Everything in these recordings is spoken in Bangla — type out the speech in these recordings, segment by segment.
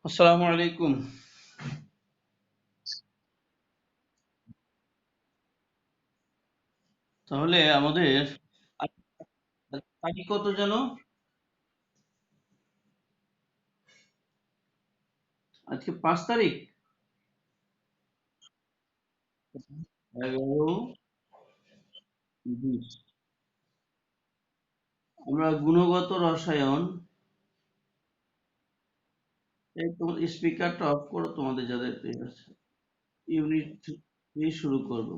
আসসালামু আলাইকুম। তাহলে আমাদের তারিখ কত যেন? আজকে 5 তারিখ। 11-20। আমরা গুণগত রসায়ন। এই তোমার স্পিকারটা অফ করো, তোমাদের যাদের আছে। ইউনিট 3 শুরু করব।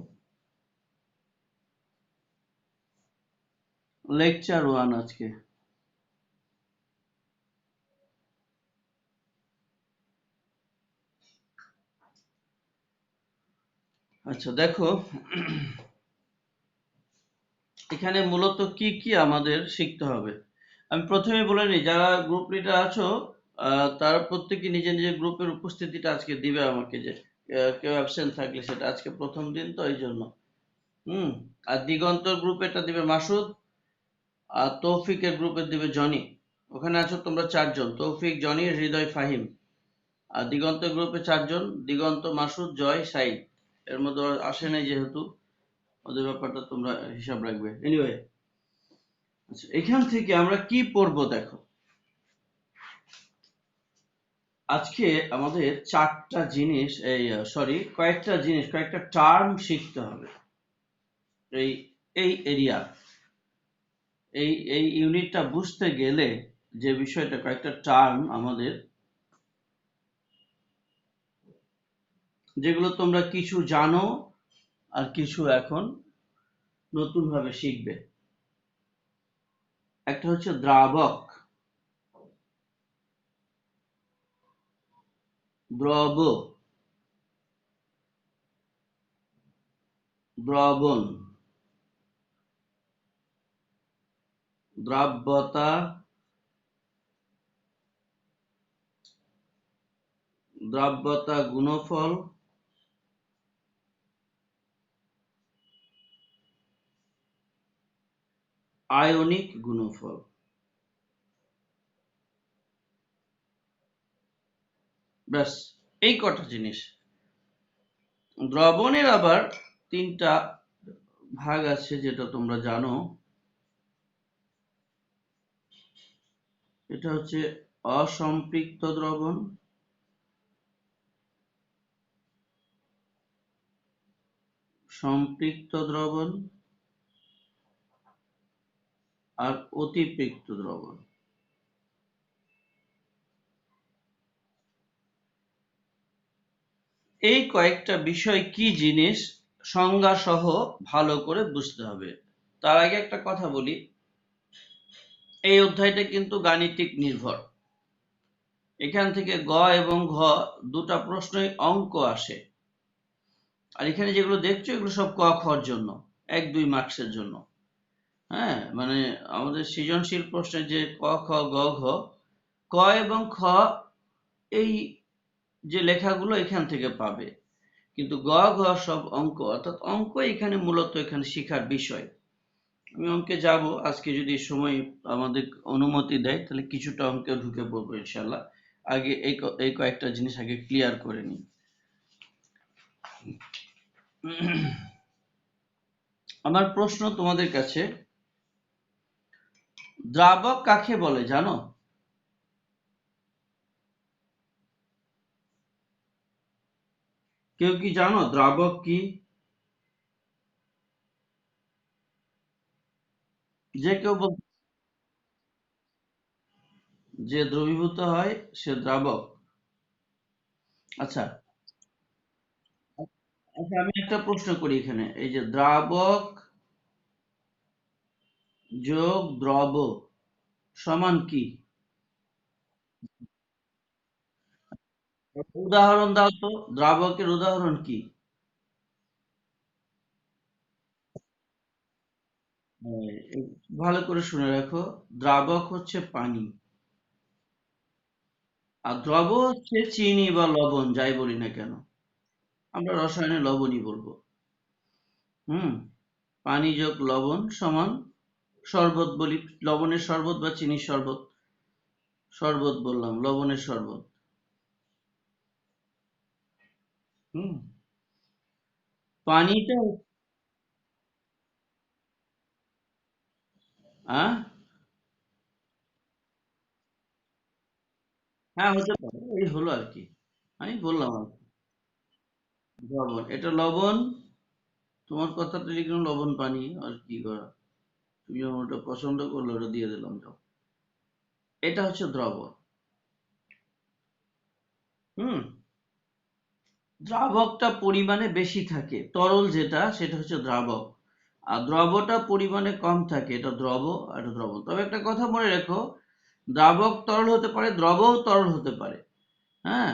লেকচার 1 আজকে। আচ্ছা দেখো, এখানে মূলত কি কি আমাদের শিখতে হবে। আমি প্রথমে বলে নিই, যারা গ্রুপ লিডার আছো তারা প্রত্যেকে নিজের নিজের গ্রুপের উপস্থিতিটা আজকে দিবে আমাকে, যে কেউ অ্যাবসেন্ট থাকলে। সেটা আজকে প্রথম দিন তো এই জন্য। হুম। আর দিগন্তর গ্রুপেরটা দিবে মাসুদ, আর তৌফিকের গ্রুপে দিবে জনি। ওখানে আছো তোমরা 4 জন, তৌফিক, জনি, হৃদয়, ফাহিম। আর দিগন্ত গ্রুপে 4 জন, দিগন্ত, মাসুদ, জয়, সাইদ। এর মধ্যে ওরা আসে নাই যেহেতু, ওদের ব্যাপারটা তোমরা হিসাব রাখবে। এনিওয়ে, আচ্ছা এখান থেকে আমরা কি পড়বো দেখো। আজকে আমাদের 4টা জিনিস, এই সরি, কয়েকটা জিনিস, কয়েকটা টার্ম শিখতে হবে। এই এই এরিয়া, এই এই ইউনিটটা বুঝতে গেলে যে বিষয়টা, কয়েকটা টার্ম আমাদের, যেগুলো তোমরা কিছু জানো আর কিছু এখন নতুন ভাবে শিখবে। একটা হচ্ছে দ্রাবক, দ্রব, দ্রবণ, দ্রাব্যতা, দ্রাব্যতা গুণফল, আয়নিক গুণফল। ব্যাস, এই কটা জিনিস। দ্রবণের আবার 3টা ভাগ আছে, যেটা তোমরা জানো। এটা হচ্ছে অসম্পৃক্ত দ্রবণ, সম্পৃক্ত দ্রবণ, আর অতিপৃক্ত দ্রবণ। এই কয়েকটা বিষয় কি জিনিস, সংজ্ঞা সহ ভালো করে বুঝতে হবে। তার আগে একটা কথা বলি, এই অধ্যায়টা কিন্তু গাণিতিক নির্ভর। এখান থেকে গ এবং ঘ দুটা প্রশ্নই অঙ্ক আসে। আর এখানে যেগুলো দেখছো এগুলো সব ক খর জন্য, 1-2 মার্কসের জন্য। হ্যাঁ, মানে আমাদের সৃজনশীল প্রশ্নে যে ক খ গ ঘ, ক এবং খ, এই যে লেখাগুলো এখান থেকে পাবে। কিন্তু গ ঘ সব অঙ্ক, অর্থাৎ অঙ্ক এখানে মূলত এখানে শিখার বিষয়। আমি অঙ্কে যাব আজকে, যদি সময় আমাদের অনুমতি দেয়, তাহলে কিছুটা অঙ্কে ঢুকে পড়বো ইনশাল্লাহ। আগে এই কয়েকটা জিনিস আগে ক্লিয়ার করে নিই। আমার প্রশ্ন তোমাদের কাছে, দ্রাবক কাকে বলে জানো? কেউ কি জানো দ্রাবক কি? যে কেউ যে দ্রবীভূত হয় সে দ্রাবক। আচ্ছা, আচ্ছা আমি একটা প্রশ্ন করি এখানে, এই যে দ্রাবক যোগ দ্রব সমান কি? উদাহরণ দাও তো, দ্রাবকের উদাহরণ কি? এই ভালো করে শুনে রাখো, দ্রাবক হচ্ছে পানি, আর দ্রব হচ্ছে চিনি বা লবণ, যাই বলি না কেন। আমরা রসায়নে লবণই বলবো। হুম। পানি যোগ লবণ সমান শরবত বলি, লবণের শরবত বা চিনির শরবত। শরবত বললাম, লবণের শরবত। হুম। পানিটা হ্যাঁ, হ্যাঁ হতে পারে, এই হলো আর কি, আমি বললাম আর কি। লবণ, এটা লবণ, তোমার কথাটা লিখলাম লবণ পানি, আর কি করা, তুমি ওটা পছন্দ করলে ওটা দিয়ে দিলাম, যাও। এটা হচ্ছে দ্রবণ। হুম। দ্রাবকটা পরিমাণে বেশি থাকে, তরল যেটা সেটা হচ্ছে দ্রাবক, আর দ্রবটা পরিমাণে কম থাকে, এটা দ্রব আর এটা দ্রবণ। তবে একটা কথা মনে রেখো, দ্রাবক তরল হতে পারে, দ্রবও তরল হতে পারে। হ্যাঁ,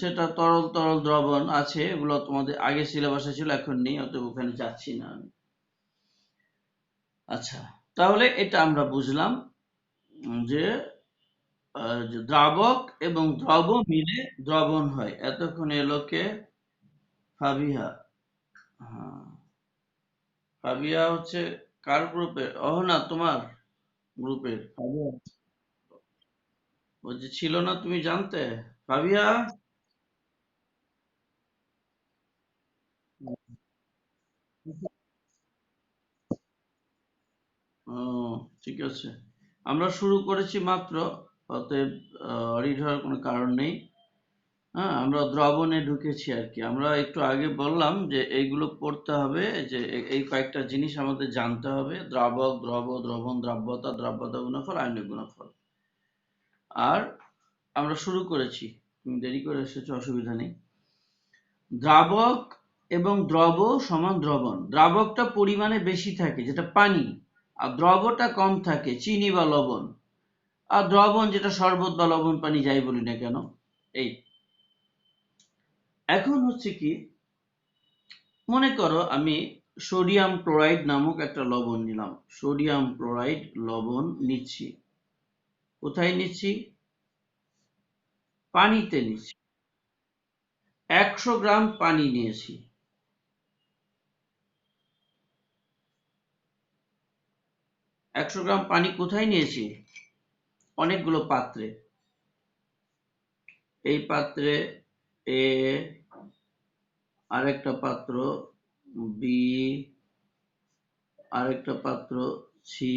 সেটা তরল তরল দ্রবণ আছে, এগুলো তোমাদের আগে সিলেবাসে ছিল, এখন নেই, অতএব ওখানে যাচ্ছি না আমি। আচ্ছা, তাহলে এটা আমরা বুঝলাম যে যে দ্রাবক এবং দ্রব মিলে দ্রবণ হয়। এতক্ষণ এলোকে ফাবিহা। হ্যাঁ, ফাবিয়া হচ্ছে কার গ্রুপের? না, তোমার গ্রুপের ফাবিয়া। ও যে ছিল না, তুমি জানতে ফাবিয়া? ও, ঠিক আছে। আমরা শুরু করেছি মাত্র, অতএব অরিড হওয়ার কোনো কারণ নেই। হ্যাঁ, আমরা দ্রবণে ঢুকেছি আর কি। আমরা একটু আগে বললাম যে এইগুলো পড়তে হবে, যে এই কয়েকটা জিনিস আমাদের জানতে হবে: দ্রাবক, দ্রব, দ্রবণ, দ্রাব্যতা, দ্রাব্যতা গুণফল, আয়নিক গুণফল। আর আমরা শুরু করেছি, তুমি দেরি করে এসেছো, অসুবিধা নেই। দ্রাবক এবং দ্রব সমান দ্রবণ। দ্রাবকটা পরিমাণে বেশি থাকে, যেটা পানি, আর দ্রবটা কম থাকে, চিনি বা লবণ। আর দ্রবণ যেটা শরবত বা লবণ পানি, যাই বলি না কেন। এই, এখন হচ্ছে কি, মনে করো আমি সোডিয়াম ক্লোরাইড নামক একটা লবণ নিলাম, সোডিয়াম ক্লোরাইড লবণ নিচ্ছি। কোথায় নিচ্ছি? পানিতে নিচ্ছি। 100 গ্রাম পানি নিয়েছি। 100 গ্রাম পানি কোথায় নিয়েছি? অনেকগুলো পাত্রে। এই পাত্রে এ, আরেকটা পাত্র বি, আরেকটা পাত্র সি,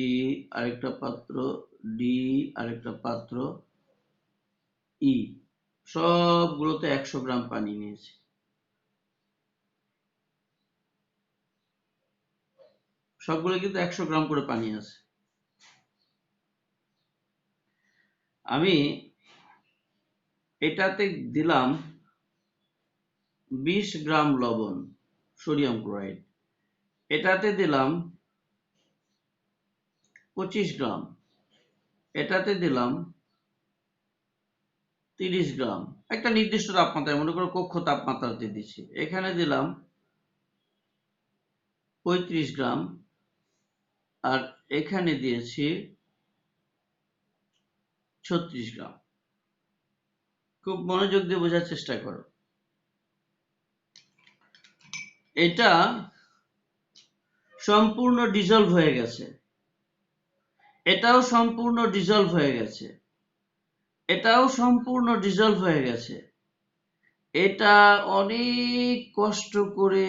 আরেকটা পাত্র ডি, আরেকটা পাত্র ই। সবগুলোতে 100 গ্রাম পানি নিয়েছি। সবগুলো কিন্তু 100 গ্রাম করে পানি আছে। আমি এটাতে দিলাম 20 গ্রাম লবণ, সোডিয়াম ক্লোরাইড। এটাতে দিলাম 25 গ্রাম। এটাতে দিলাম 30 গ্রাম। একটা নির্দিষ্ট তাপমাত্রায়, মনে করো কক্ষ তাপমাত্রাতে দিচ্ছি। এখানে দিলাম 35 গ্রাম। আর এখানে দিয়েছি 36 গ্রাম। খুব মনোযোগ দিয়ে বোঝার চেষ্টা করো। এটা সম্পূর্ণ ডিজলভ হয়ে গেছে, এটাও সম্পূর্ণ ডিজলভ হয়ে গেছে, এটাও সম্পূর্ণ ডিজলভ হয়ে গেছে। এটা অনেক কষ্ট করে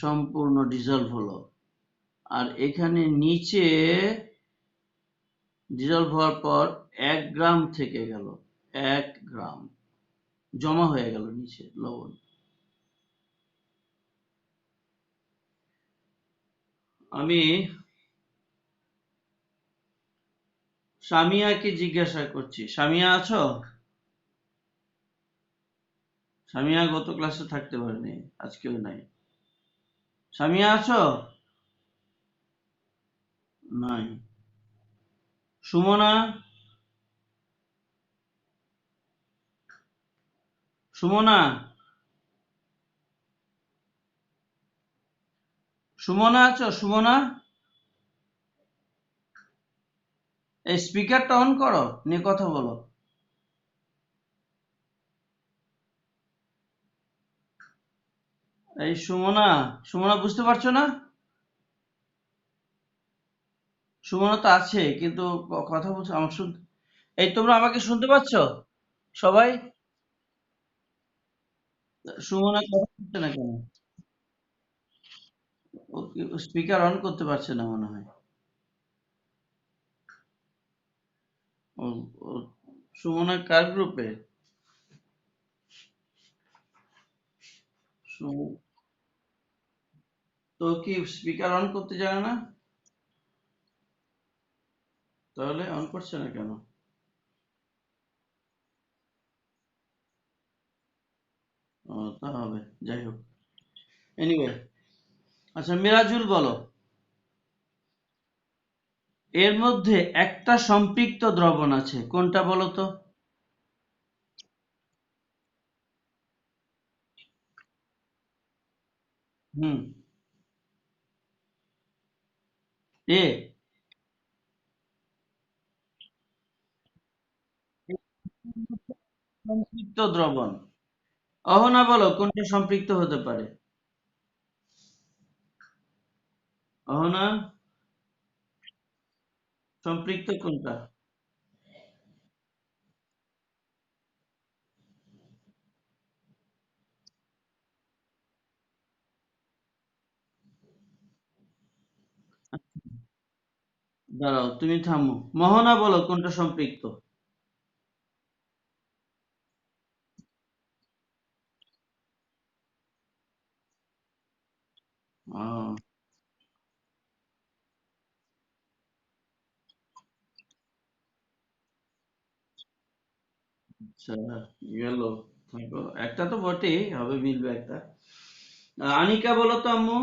সম্পূর্ণ ডিজলভ হলো। আর এখানে নিচে ডিজলভ হওয়ার পর 1 গ্রাম থেকে গেল, 1 গ্রাম জমা হয়ে গেল নিচে লবণ। আমি সামিয়াকে জিজ্ঞাসা করছি, সামিয়া আছো? সামিয়া গত ক্লাসে থাকতে পারেনি, আজকেও নাই। সামিয়া আছো? নাই। সুমনা? সুমনা? সুমনা আছো? সুমনা, এই স্পিকারটা অন করো, নিয়ে কথা বলো। এই সুমনা, সুমনা বুঝতে পারছো না? সুমনা তো আছে, কিন্তু কথা বলছো আমার শুনতে। এই তোমরা আমাকে শুনতে পাচ্ছ সবাই? সুমনা কথা বলছে না কেন? ও স্পিকার অন করতে পারছে না মনে হয়। ও ও সুমনা কার গ্রুপে? তো কি স্পিকার অন করতে জানে না? তাহলে অন করছে না কেন? ও, তা হবে, যাই হোক। এনিওয়ে, আচ্ছা মিরাজুল বলো, এর মধ্যে একটা সম্পৃক্ত দ্রবণ আছে, কোনটা বলো তো? হুম। এ সম্পৃক্ত দ্রবণ। অহনা বলো কোনটা সম্পৃক্ত হতে পারে? অহনা, সম্পৃক্ত কোনটা? দাঁড়াও, তুমি থামো। মোহনা বলো কোনটা সম্পৃক্ত? ও, আচ্ছা, গেল। থাকো, একটা তো বটেই হবে, মিলবে একটা। আনিকা বলো তো আম্মু।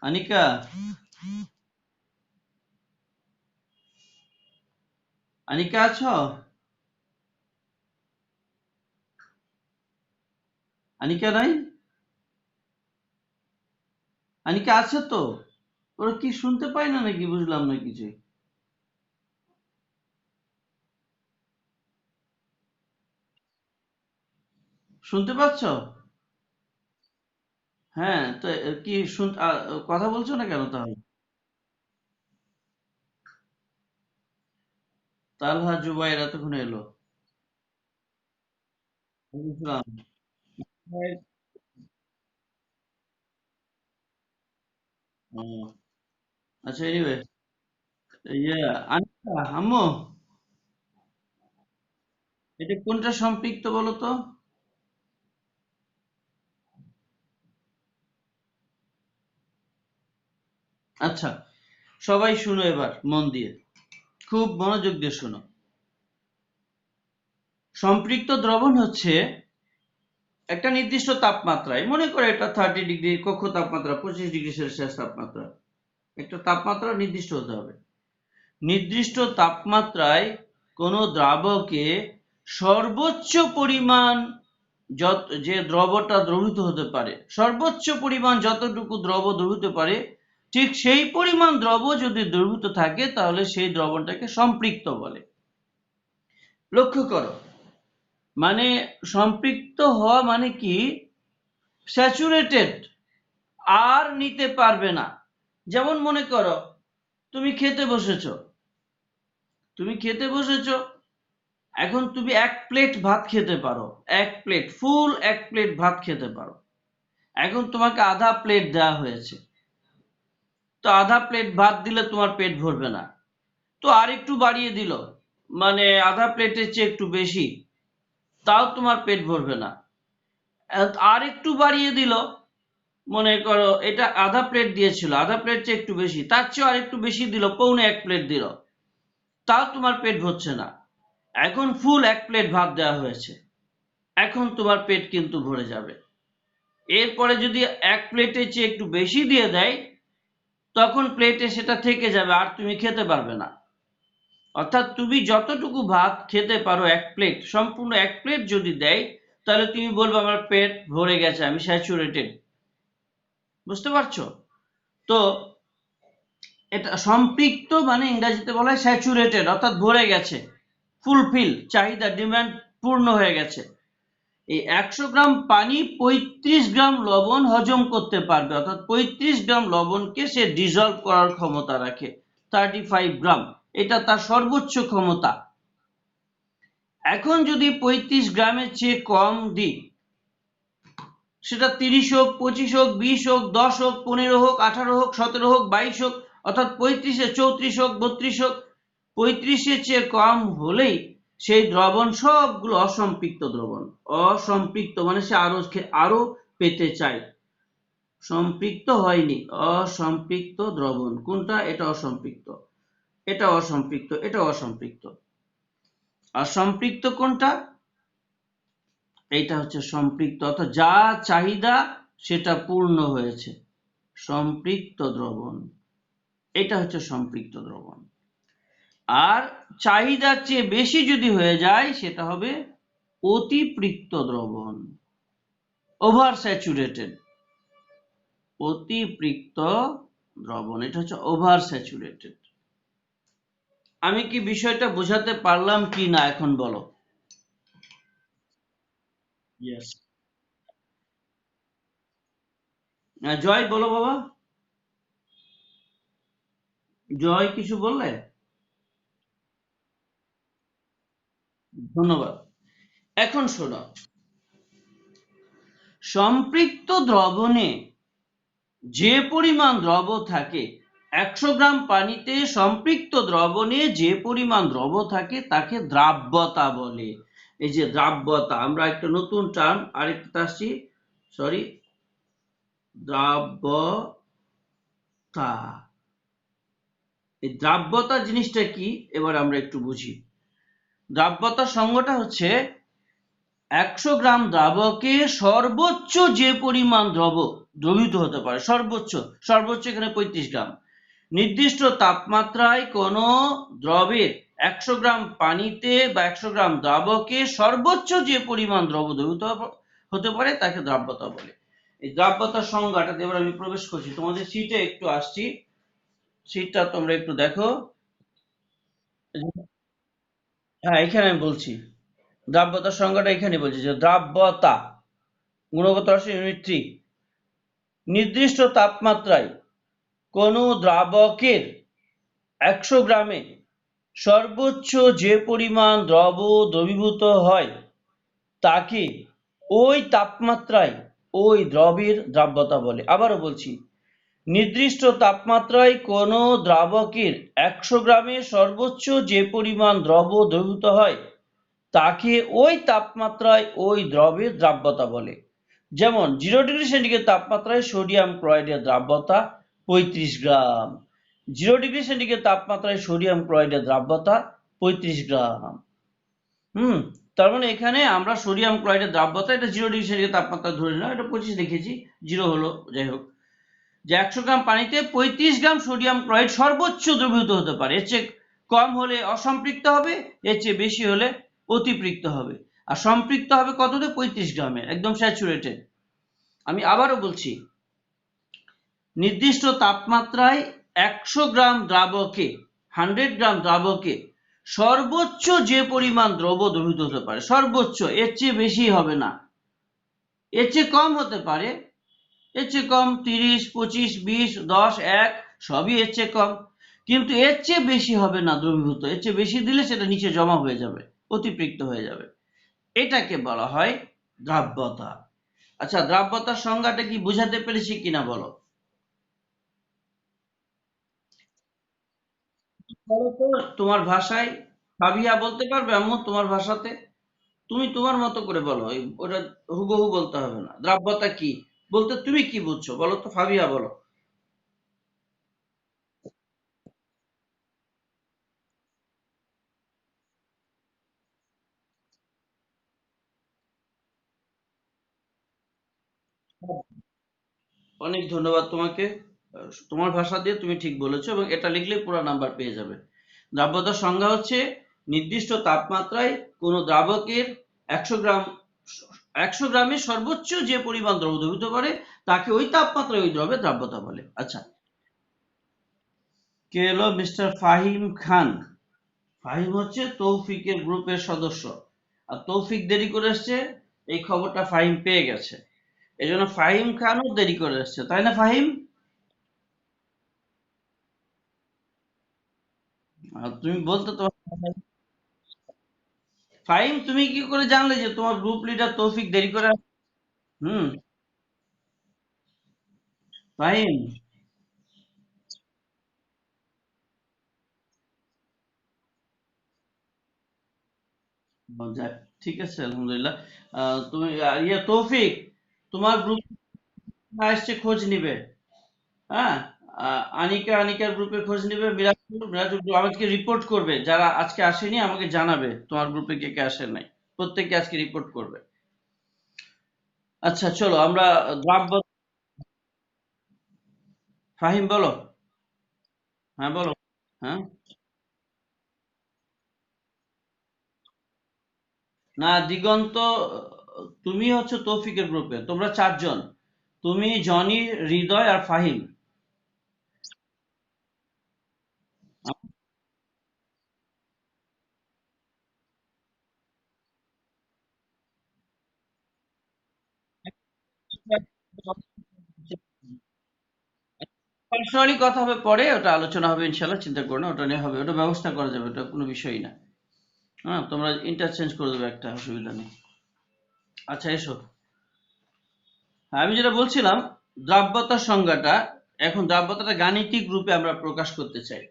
আনিকা, আনিকা আছো? আনিকা নাই? আনিকা আছে তো? ওরা কি শুনতে পায় না নাকি, বুঝলাম না কিছু। শুনতে পাচ্ছ? হ্যাঁ, তো কি কথা বলছো না কেন তাহলে? তালহা জুবাইর এতক্ষণ এলো। বুঝলাম। ও, আচ্ছা, এনিওয়ে, ইয়ে, আনিকা আম্মু, এটা কোনটা সম্পৃক্ত বলো তো? আচ্ছা, সবাই শুনো এবার মন দিয়ে, খুব মনোযোগ দিয়ে শোনো। সম্পৃক্ত দ্রবণ হচ্ছে একটা নির্দিষ্ট তাপমাত্রায়, মনে করে এটা 30 ডিগ্রি কক্ষ তাপমাত্রা, 25 ডিগ্রি সেলসিয়াস তাপমাত্রা, একটা তাপমাত্রা নির্দিষ্ট হতে হবে। নির্দিষ্ট তাপমাত্রায় কোনো দ্রাবকে সর্বোচ্চ পরিমাণ, যে দ্রবটা দ্রবীভূত হতে পারে, সর্বোচ্চ পরিমাণ যতটুকু দ্রব দ্রবীভূত পারে, ঠিক সেই পরিমাণ দ্রব যদি দ্রবীভূত থাকে তাহলে সেই দ্রবণটাকে সম্পৃক্ত বলে। লক্ষ্য করো, মানে সম্পৃক্ত হওয়া মানে কি, স্যাচুরেটেড, আর নিতে পারবে না। যেমন মনে করো, তুমি খেতে বসেছো, তুমি খেতে বসেছো, এখন তুমি 1 প্লেট ভাত খেতে পারো, 1 প্লেট, ফুল 1 প্লেট ভাত খেতে পারো। এখন তোমাকে আধা প্লেট দেওয়া হয়েছে, তো আধা প্লেট ভাত দিলে তোমার পেট ভরবে না, তো আর একটু বাড়িয়ে দিল, মানে আধা প্লেটের চেয়ে একটু বেশি, তাও তোমার পেট ভরবে না। আর একটু বাড়িয়ে দিল, মনে করো এটা আধা প্লেট দিয়েছিল, আধা প্লেট চেয়ে একটু বেশি, তার চেয়ে আর একটু বেশি দিল, পৌনে 1 প্লেট দিল, তাও তোমার পেট ভরছে না। এখন ফুল 1 প্লেট ভাত দেওয়া হয়েছে, এখন তোমার পেট কিন্তু ভরে যাবে। এরপরে যদি 1 প্লেটের চেয়ে একটু বেশি দিয়ে দেয়, তখন প্লেটে সেটা থেকে যাবে, আর তুমি খেতে পারবে না। অর্থাৎ তুমি যতটুকু ভাত খেতে পারো, 1 প্লেট, সম্পূর্ণ 1 প্লেট যদি দেয়, তাহলে তুমি বলবে আমার পেট ভরে গেছে, আমি স্যাচুরেটেড। বুঝতে পারছো? তো এটা সম্পৃক্ত, মানে ইংরেজিতে বলা হয় স্যাচুরেটেড, অর্থাৎ ভরে গেছে, ফুলফিল, চাহিদা, ডিমান্ড পূর্ণ হয়ে গেছে। এই 100 গ্রাম পানি 35 গ্রাম লবণ হজম করতে পারবে, অর্থাৎ 35 গ্রাম লবণকে সে ডিজলভ করার ক্ষমতা রাখে, 35 গ্রাম, এটা তার সর্বোচ্চ ক্ষমতা। এখন যদি 35 গ্রামের চেয়ে কম দিই, সেটা 30 হোক, 25 হোক, 20 হোক, 10 হোক, 15 হোক, 18 হোক, 17 হোক, 22 হোক, অর্থাৎ 35-এ 34 হোক, 32 হোক, 35-এর চেয়ে কম হলেই সেই দ্রবণ সবগুলো অসম্পৃক্ত দ্রবণ। অসম্পৃক্ত মানে সে আরো পেতে চায়, সম্পৃক্ত হয়নি, অসম্পৃক্ত দ্রবণ। কোনটা? এটা অসম্পৃক্ত, এটা অসম্পৃক্ত, এটা অসম্পৃক্ত। আর সম্পৃক্ত কোনটা? এইটা হচ্ছে সম্পৃক্ত, অর্থাৎ যা চাহিদা সেটা পূর্ণ হয়েছে, সম্পৃক্ত দ্রবণ। এটা হচ্ছে সম্পৃক্ত দ্রবণ। আর চাহিদার চেয়ে বেশি যদি হয়ে যায় সেটা হবে অতিপৃক্ত দ্রবণ, ওভার স্যাচুরেটেড। অতিপৃক্ত দ্রবণ, এটা হচ্ছে ওভার স্যাচুরেটেড। আমি কি বিষয়টা বোঝাতে পারলাম কি না এখন বলো? ইয়েস। জয় বলো বাবা, জয় কিছু বললে? ধন্যবাদ। এখন শোনো, সম্পৃক্ত দ্রবণে যে পরিমাণ দ্রব থাকে, 100 গ্রাম পানিতে সম্পৃক্ত দ্রবণে যে পরিমাণ দ্রব থাকে তাকে দ্রাব্যতা বলে। এই যে দ্রাব্যতা, আমরা একটা নতুন টার্ম আরেকটা আসছি, সরি, দ্রাব্যতা। এই দ্রাব্যতা জিনিসটা কি এবার আমরা একটু বুঝি। দ্রাব্যতার সংজ্ঞাটা হচ্ছে 100 গ্রাম দ্রাবকে সর্বোচ্চ যে পরিমাণ দ্রবীভূত হতে পারে, সর্বোচ্চ, সর্বোচ্চ এখানে 35 গ্রাম, নির্দিষ্ট তাপমাত্রায় কোন দ্রবের 100 গ্রাম পানিতে বা 100 গ্রাম দ্রাবকে সর্বোচ্চ যে পরিমাণ দ্রব দ্রবীভূত হতে পারে তাকে দ্রাব্যতা বলে। এই দ্রাব্যতার সংজ্ঞাটাতে এবার আমি প্রবেশ করছি, তোমাদের সিটে একটু আসছি, সিটটা তোমরা একটু দেখো। হ্যাঁ, এখানে আমি বলছি, দ্রাব্যতার সংজ্ঞাটা এখানে বলছি যে দ্রাব্যতা, গুণগত রাশি ইউনিট 3, নির্দিষ্ট তাপমাত্রায় কোন দ্রাবকের 100 গ্রামে সর্বোচ্চ যে পরিমাণ দ্রব দ্রবীভূত হয় তাকে ওই তাপমাত্রায় ওই দ্রবের দ্রাব্যতা বলে। আবারও বলছি, নির্দিষ্ট তাপমাত্রায় কোন দ্রাবকের 100 গ্রামে সর্বোচ্চ যে পরিমাণ দ্রব দ্রবীভূত হয় তাকে ওই তাপমাত্রায় ওই দ্রবের দ্রাব্যতা বলে। যেমন 0°C তাপমাত্রায় সোডিয়াম ক্লোরাইডের দ্রাব্যতা 35 গ্রাম, 0°C তাপমাত্রায় সোডিয়াম ক্লোরাইডের দ্রাব্যতা 35 গ্রাম। তার মানে এখানে আমরা সোডিয়াম ক্লোরাইডের দ্রাব্যতা, এটা 0°C তাপমাত্রা ধরে নিলাম, এটা 25 লিখেছি, 0 হলো, যাই হোক, যে 100 গ্রাম পানিতে 35 গ্রাম সোডিয়াম ক্লোরাইড সর্বোচ্চ দ্রবীভূত হতে পারে। এর চেয়ে কম হলে অসম্পৃক্ত হবে, এর চেয়ে বেশি হলে অতিপৃক্ত হবে। আর সম্পৃক্ত হবে কততে? 35 গ্রামে, একদম স্যাচুরেটেড। আমি আবারও বলছি, নির্দিষ্ট তাপমাত্রায় 100 গ্রাম দ্রাবকে, 100 গ্রাম দ্রাবকে সর্বোচ্চ যে পরিমাণ দ্রব দ্রবীভূত হতে পারে, সর্বোচ্চ, এর চেয়ে বেশি হবে না, এর চেয়ে কম হতে পারে, এর চেয়ে কম 30, 25, 20, 10, 1 সবই এর চেয়ে কম, কিন্তু এর চেয়ে বেশি হবে না দ্রবীভূত, এর চেয়ে বেশি দিলে সেটা নিচে জমা হয়ে যাবে, অতিপৃক্ত হয়ে যাবে। এটাকে বলা হয় দ্রাব্যতা। আচ্ছা, দ্রাব্যতার সংজ্ঞাটা কি বুঝাতে পেরেছি কিনা বলো? বলো তো তোমার ভাষায়, ফাবিহা বলতে পারবে আম্মু তোমার ভাষাতে? তুমি তোমার মতো করে বলো, ওটা হুবহু বলতে হবে না। দ্রাব্যতা কি বলতে তুমি কি বুঝছো বলো তো, ফাবিহা বলো। অনেক ধন্যবাদ তোমাকে, তোমার ভাষা দিয়ে তুমি ঠিক বলেছো, এবং এটা লিখলে পুরো নাম্বার পেয়ে যাবে। দ্রাব্যতার সংজ্ঞা হচ্ছে নির্দিষ্ট তাপমাত্রায় কোনো দ্রাবকের 100 গ্রাম, 100 গ্রামে সর্বোচ্চ যে পরিমাণ দ্রব দ্রবীভূত করে তাকে ওই তাপমাত্রায় ওই দ্রবের দ্রাব্যতা বলে। আচ্ছা, কে হলো? মিস্টার ফাহিম খান। ফাহিম হচ্ছে তৌফিকের গ্রুপের সদস্য, আর তৌফিক দেরি করে এসছে, এই খবরটা ফাহিম পেয়ে গেছে, এই জন্য ফাহিম খানও দেরি করে এসছে, তাই না ফাহিম? তুমি বলতে, তোমার ফাহিম, তুমি কি করে জানলে যে তোমার গ্রুপ লিডার তৌফিক দেরি করে হুম। ফাহিম, যাক, ঠিক আছে, আলহামদুলিল্লাহ। তুমি ইয়ে তৌফিক, তোমার গ্রুপ আসছে খোঁজ নিবে। হ্যাঁ, আনিকার গ্রুপে খোঁজ নিবে, মিরাজুল group আমাকে রিপোর্ট করবে, যারা আজকে আসেনি আমাকে জানাবে তোমার গ্রুপে কে কে আসে নাই, প্রত্যেককে আজকে রিপোর্ট করবে। আচ্ছা চলো আমরা দ্রাব্য, ফাহিম বলো। হ্যাঁ বলো। হ্যাঁ, না দিগন্ত, তুমি হচ্ছে তৌফিকের গ্রুপে, তোমরা চারজন, তুমি, জনি, হৃদয় আর ফাহিম। পার্সোনালি কথা হবে পরে, ওটা আলোচনা হবে ইনশাল্লাহ, চিন্তা করো না, ওটা নিয়ে হবে, ওটা ব্যবস্থা করা যাবে, ওটা কোনো বিষয়ই না। হ্যাঁ, তোমরা ইন্টারচেঞ্জ করে দেবে, একটা অসুবিধা নেই। আচ্ছা এসো। হ্যাঁ, আমি যেটা বলছিলাম, দ্রাব্যতার সংজ্ঞাটা, এখন দ্রাব্যতাটা গাণিতিক রূপে আমরা প্রকাশ করতে চাই।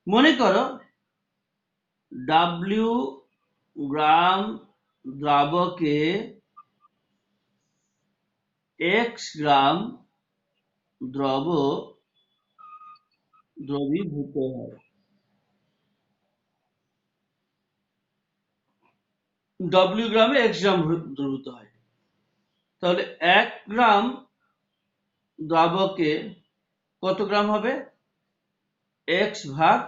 মনে করো ডাব্লিউ গ্রাম দ্রাবকে এক্স গ্রাম দ্রব দ্রবীভূত হয়। ডব্লিউ গ্রামে এক্স গ্রাম দ্রবীভূত হয়, তাহলে 1 গ্রাম দ্রাবকে কত গ্রাম হবে? এক্স ভাগ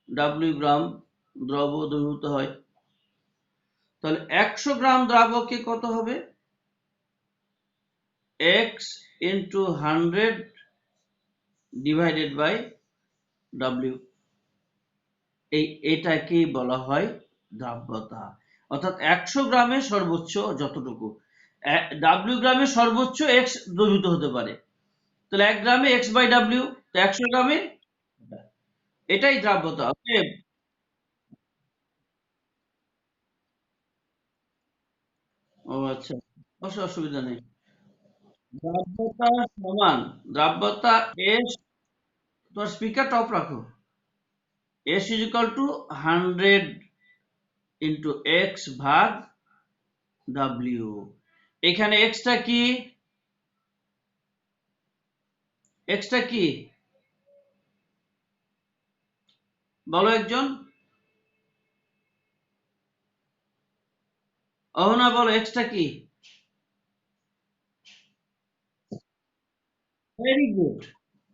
ডাব্লিউ গ্রাম দ্রব দ্রবীভূত হয়। তাহলে 100 গ্রাম দ্রাবকে কত হবে? X into 100 divided by W. এটাকেই বলা হয় দ্রাব্যতা। অর্থাৎ 100 গ্রামে সর্বোচ্চ যতটুকু, ডাব্লিউ গ্রামে সর্বোচ্চ এক্স দ্রবীভূত হতে পারে, তাহলে 1 গ্রামে এক্স বাই ডাব্লিউ, তো 100 গ্রামে, এটাই দ্রাব্যতা। ও আচ্ছা, অসুবিধা নেই। দ্রাব্যতা সমান, দ্রাব্যতা এস, তোমার স্পিকারটা অফ রাখো। S is equal to 100 into x ভাগ ডাব্লিউ। এখানে এক্সটা কি, এক্সটা কি বলো একজন, অহনা বলো এক্সটা কি। ভেরি গুড,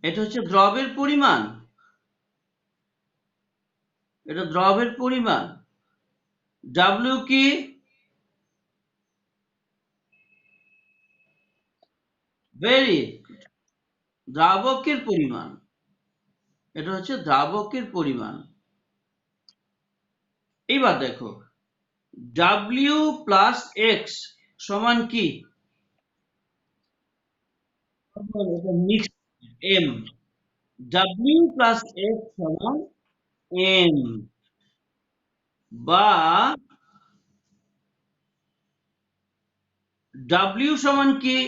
এটা হচ্ছে দ্রবের পরিমাণ, এটা দ্রবের পরিমাণ। ডাব্লিউ কি? ভেরি, দ্রাবকের পরিমাণ, এটা হচ্ছে দ্রাবকের পরিমাণ। এইবার দেখো, ডাব্লিউ প্লাস এক্স সমান কি? Mix, M. W plus X সমান এম, বা ডাব্লিউ সমান কি?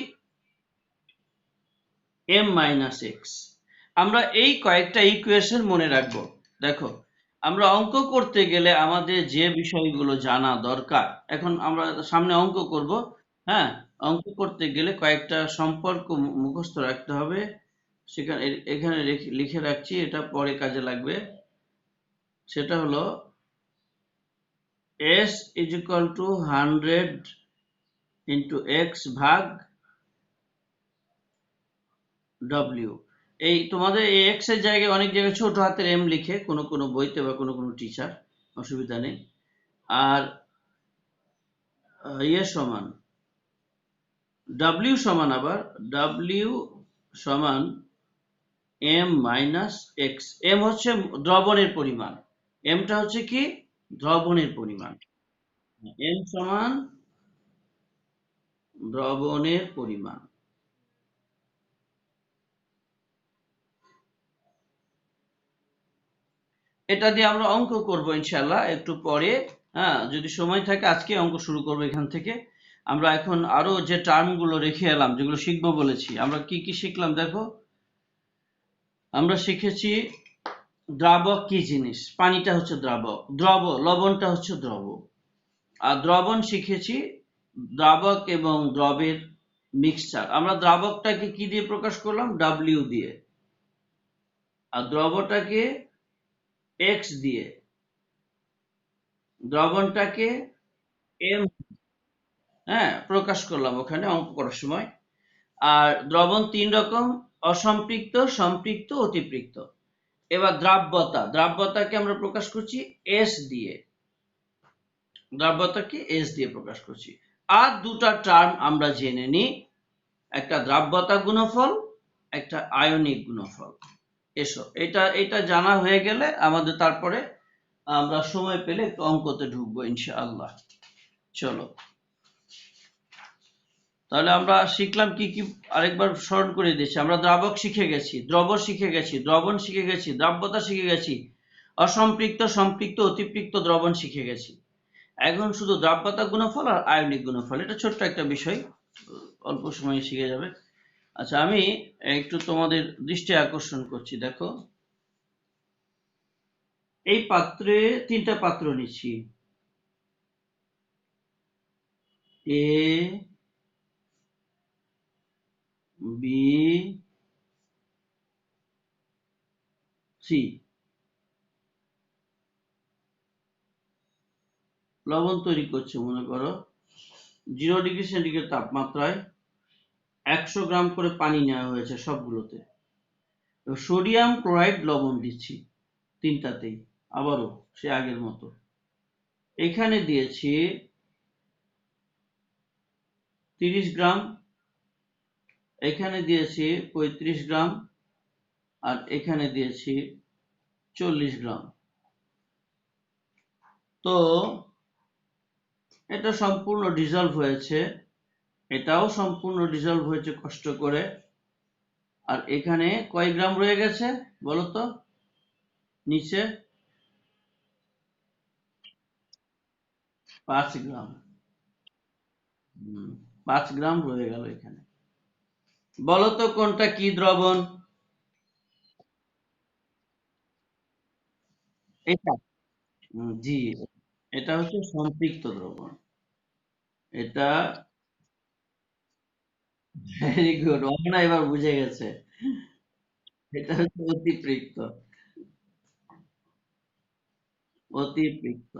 M minus X. আমরা এই কয়েকটা ইকুয়েশন মনে রাখবো। দেখো, আমরা অঙ্ক করতে গেলে আমাদের যে বিষয়গুলো জানা দরকার, এখন আমরা সামনে অঙ্ক করব। হ্যাঁ, অঙ্ক করতে গেলে কয়েকটা সম্পর্ক মুখস্থ রাখতে হবে। সেখানে এখানে লিখে রাখছি, এটা পরে কাজে লাগবে। সেটা হলো S is equal to 100 into x ভাগ ডব্লিউ। এই তোমাদের এই এক্স এর জায়গায় অনেক জায়গায় ছোট হাতের এম লিখে, কোনো কোনো বইতে বা কোনো কোনো টিচার, অসুবিধা নেই। আর ইয়ে সমান, ডাব্লিউ সমান, আবার ডাব্লিউ সমান এম মাইনাস এক্স। এম হচ্ছে দ্রবণের পরিমাণ, এমটা হচ্ছে কি? দ্রবণের পরিমাণ। এম সমান দ্রবণের পরিমাণ। এটা দিয়ে আমরা অঙ্ক করব ইনশাল্লাহ একটু পরে। হ্যাঁ, যদি সময় থাকে আজকে অঙ্ক শুরু করবো এখান থেকে। আমরা এখন আরো যে টার্ম গুলো রেখে এলাম, যেগুলো শিখবো বলেছি, আমরা কি কি শিখলাম দেখো। আমরা শিখেছি দ্রাবক কি জিনিস, পানিটা হচ্ছে দ্রাবক, লবণটা হচ্ছে দ্রব। আর দ্রবণ শিখেছি দ্রাবক এবং দ্রবের মিক্সচার। আমরা দ্রাবকটাকে কি দিয়ে প্রকাশ করলাম? ডাব্লিউ দিয়ে। আর দ্রবটাকে এক্স দিয়ে, দ্রবণটাকে এম, হ্যাঁ, প্রকাশ করলাম ওখানে অঙ্ক করার সময়। আর দ্রবণ তিন রকম: অসম্পৃক্ত, সম্পৃক্ত, অতিপৃক্ত। এবার দ্রাব্যতাকে আমরা প্রকাশ করছি এস দিয়ে, দ্রাব্যতাকে এস দিয়ে প্রকাশ করছি। আর দুটা টার্ম আমরা জেনে নিই, একটা দ্রাব্যতা গুণফল, একটা আয়নিক গুণফল। এসো, এটা এটা জানা হয়ে গেলে আমাদের তারপরে আমরা সময় পেলে একটু অঙ্কতে ঢুকবো ইনশাআল্লাহ। চলো, তাহলে আমরা শিখলাম কি কি, আরেকবার স্মরণ করে দিচ্ছি। আমরা দ্রাবক শিখে গেছি, দ্রব শিখে গেছি, দ্রবণ শিখে গেছি, দ্রাব্যতা শিখে গেছি, অসম্পৃক্ত, সম্পৃক্ত, অতিপৃক্ত দ্রবণ শিখে গেছি। এখন শুধু দ্রাব্যতা গুণফল আর আয়নিক গুণফল, এটা ছোট্ট একটা বিষয়, অল্প সময়ে শিখে যাবে। আচ্ছা, আমি একটু তোমাদের দৃষ্টি আকর্ষণ করছি, দেখো। এই পাত্রে তিনটা পাত্র নিচ্ছি, এ, বি, সি। লবণ তৈরি করছে মনে করো 0°C তাপমাত্রায়। 100 গ্রাম করে পানি নেওয়া হয়েছে সবগুলোতে। সোডিয়াম ক্লোরাইড লবণ দিচ্ছি তিনটাতেই, আবারও সে আগের মতো। এখানে দিয়েছি 30 গ্রাম, এখানে দিয়েছি 35 গ্রাম, আর এখানে দিয়েছি 40 গ্রাম। তো এটা সম্পূর্ণ ডিজলভ হয়েছে, এটাও সম্পূর্ণ ডিজলভ হয়েছে কষ্ট করে। আর এখানে কয় গ্রাম রয়ে গেছে বলো তো নিচে? 5 গ্রাম। 5 গ্রাম রয়ে গেল এখানে। বলো তো কোনটা কি দ্রবণ? এটা, জি, এটা হচ্ছে সম্পৃক্ত দ্রবণ। এটা ভেরি গুড, অমনা এবার বুঝে গেছে। এটা হচ্ছে অতিপৃক্ত, অতিপৃক্ত।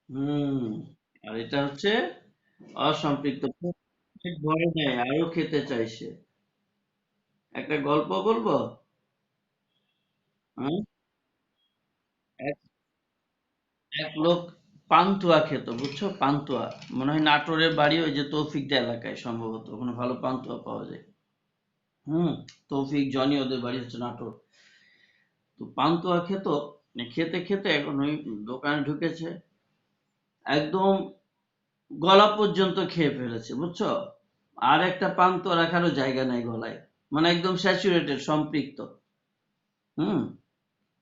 হুম। আর এটা হচ্ছে অসম্পৃক্ত। পেট ভরে নেয়, আরো খেতে চাইছে। একটা গল্প বলবো। হুম? এক এক লোক পান্তুয়া খেত, বুঝছো? পান্তুয়া, মনে হয় নাটোরের বাড়ি ওই যে তৌফিকদা এলাকায়, সম্ভবত ওখানে ভালো পান্তুয়া পাওয়া যায়। হুম। তৌফিক, জনি, ওদের বাড়ি হচ্ছে নাটোর। তো পান্তুয়া খেত, খেতে খেতে এখন ওই দোকানে ঢুকেছে, একদম গলা পর্যন্ত খেয়ে ফেলেছে, বুঝছো? আর একটা পান্তুয়া রাখারও জায়গা নাই গলায়, মানে একদম স্যাচুরেটেড, সম্পৃক্ত। হুম।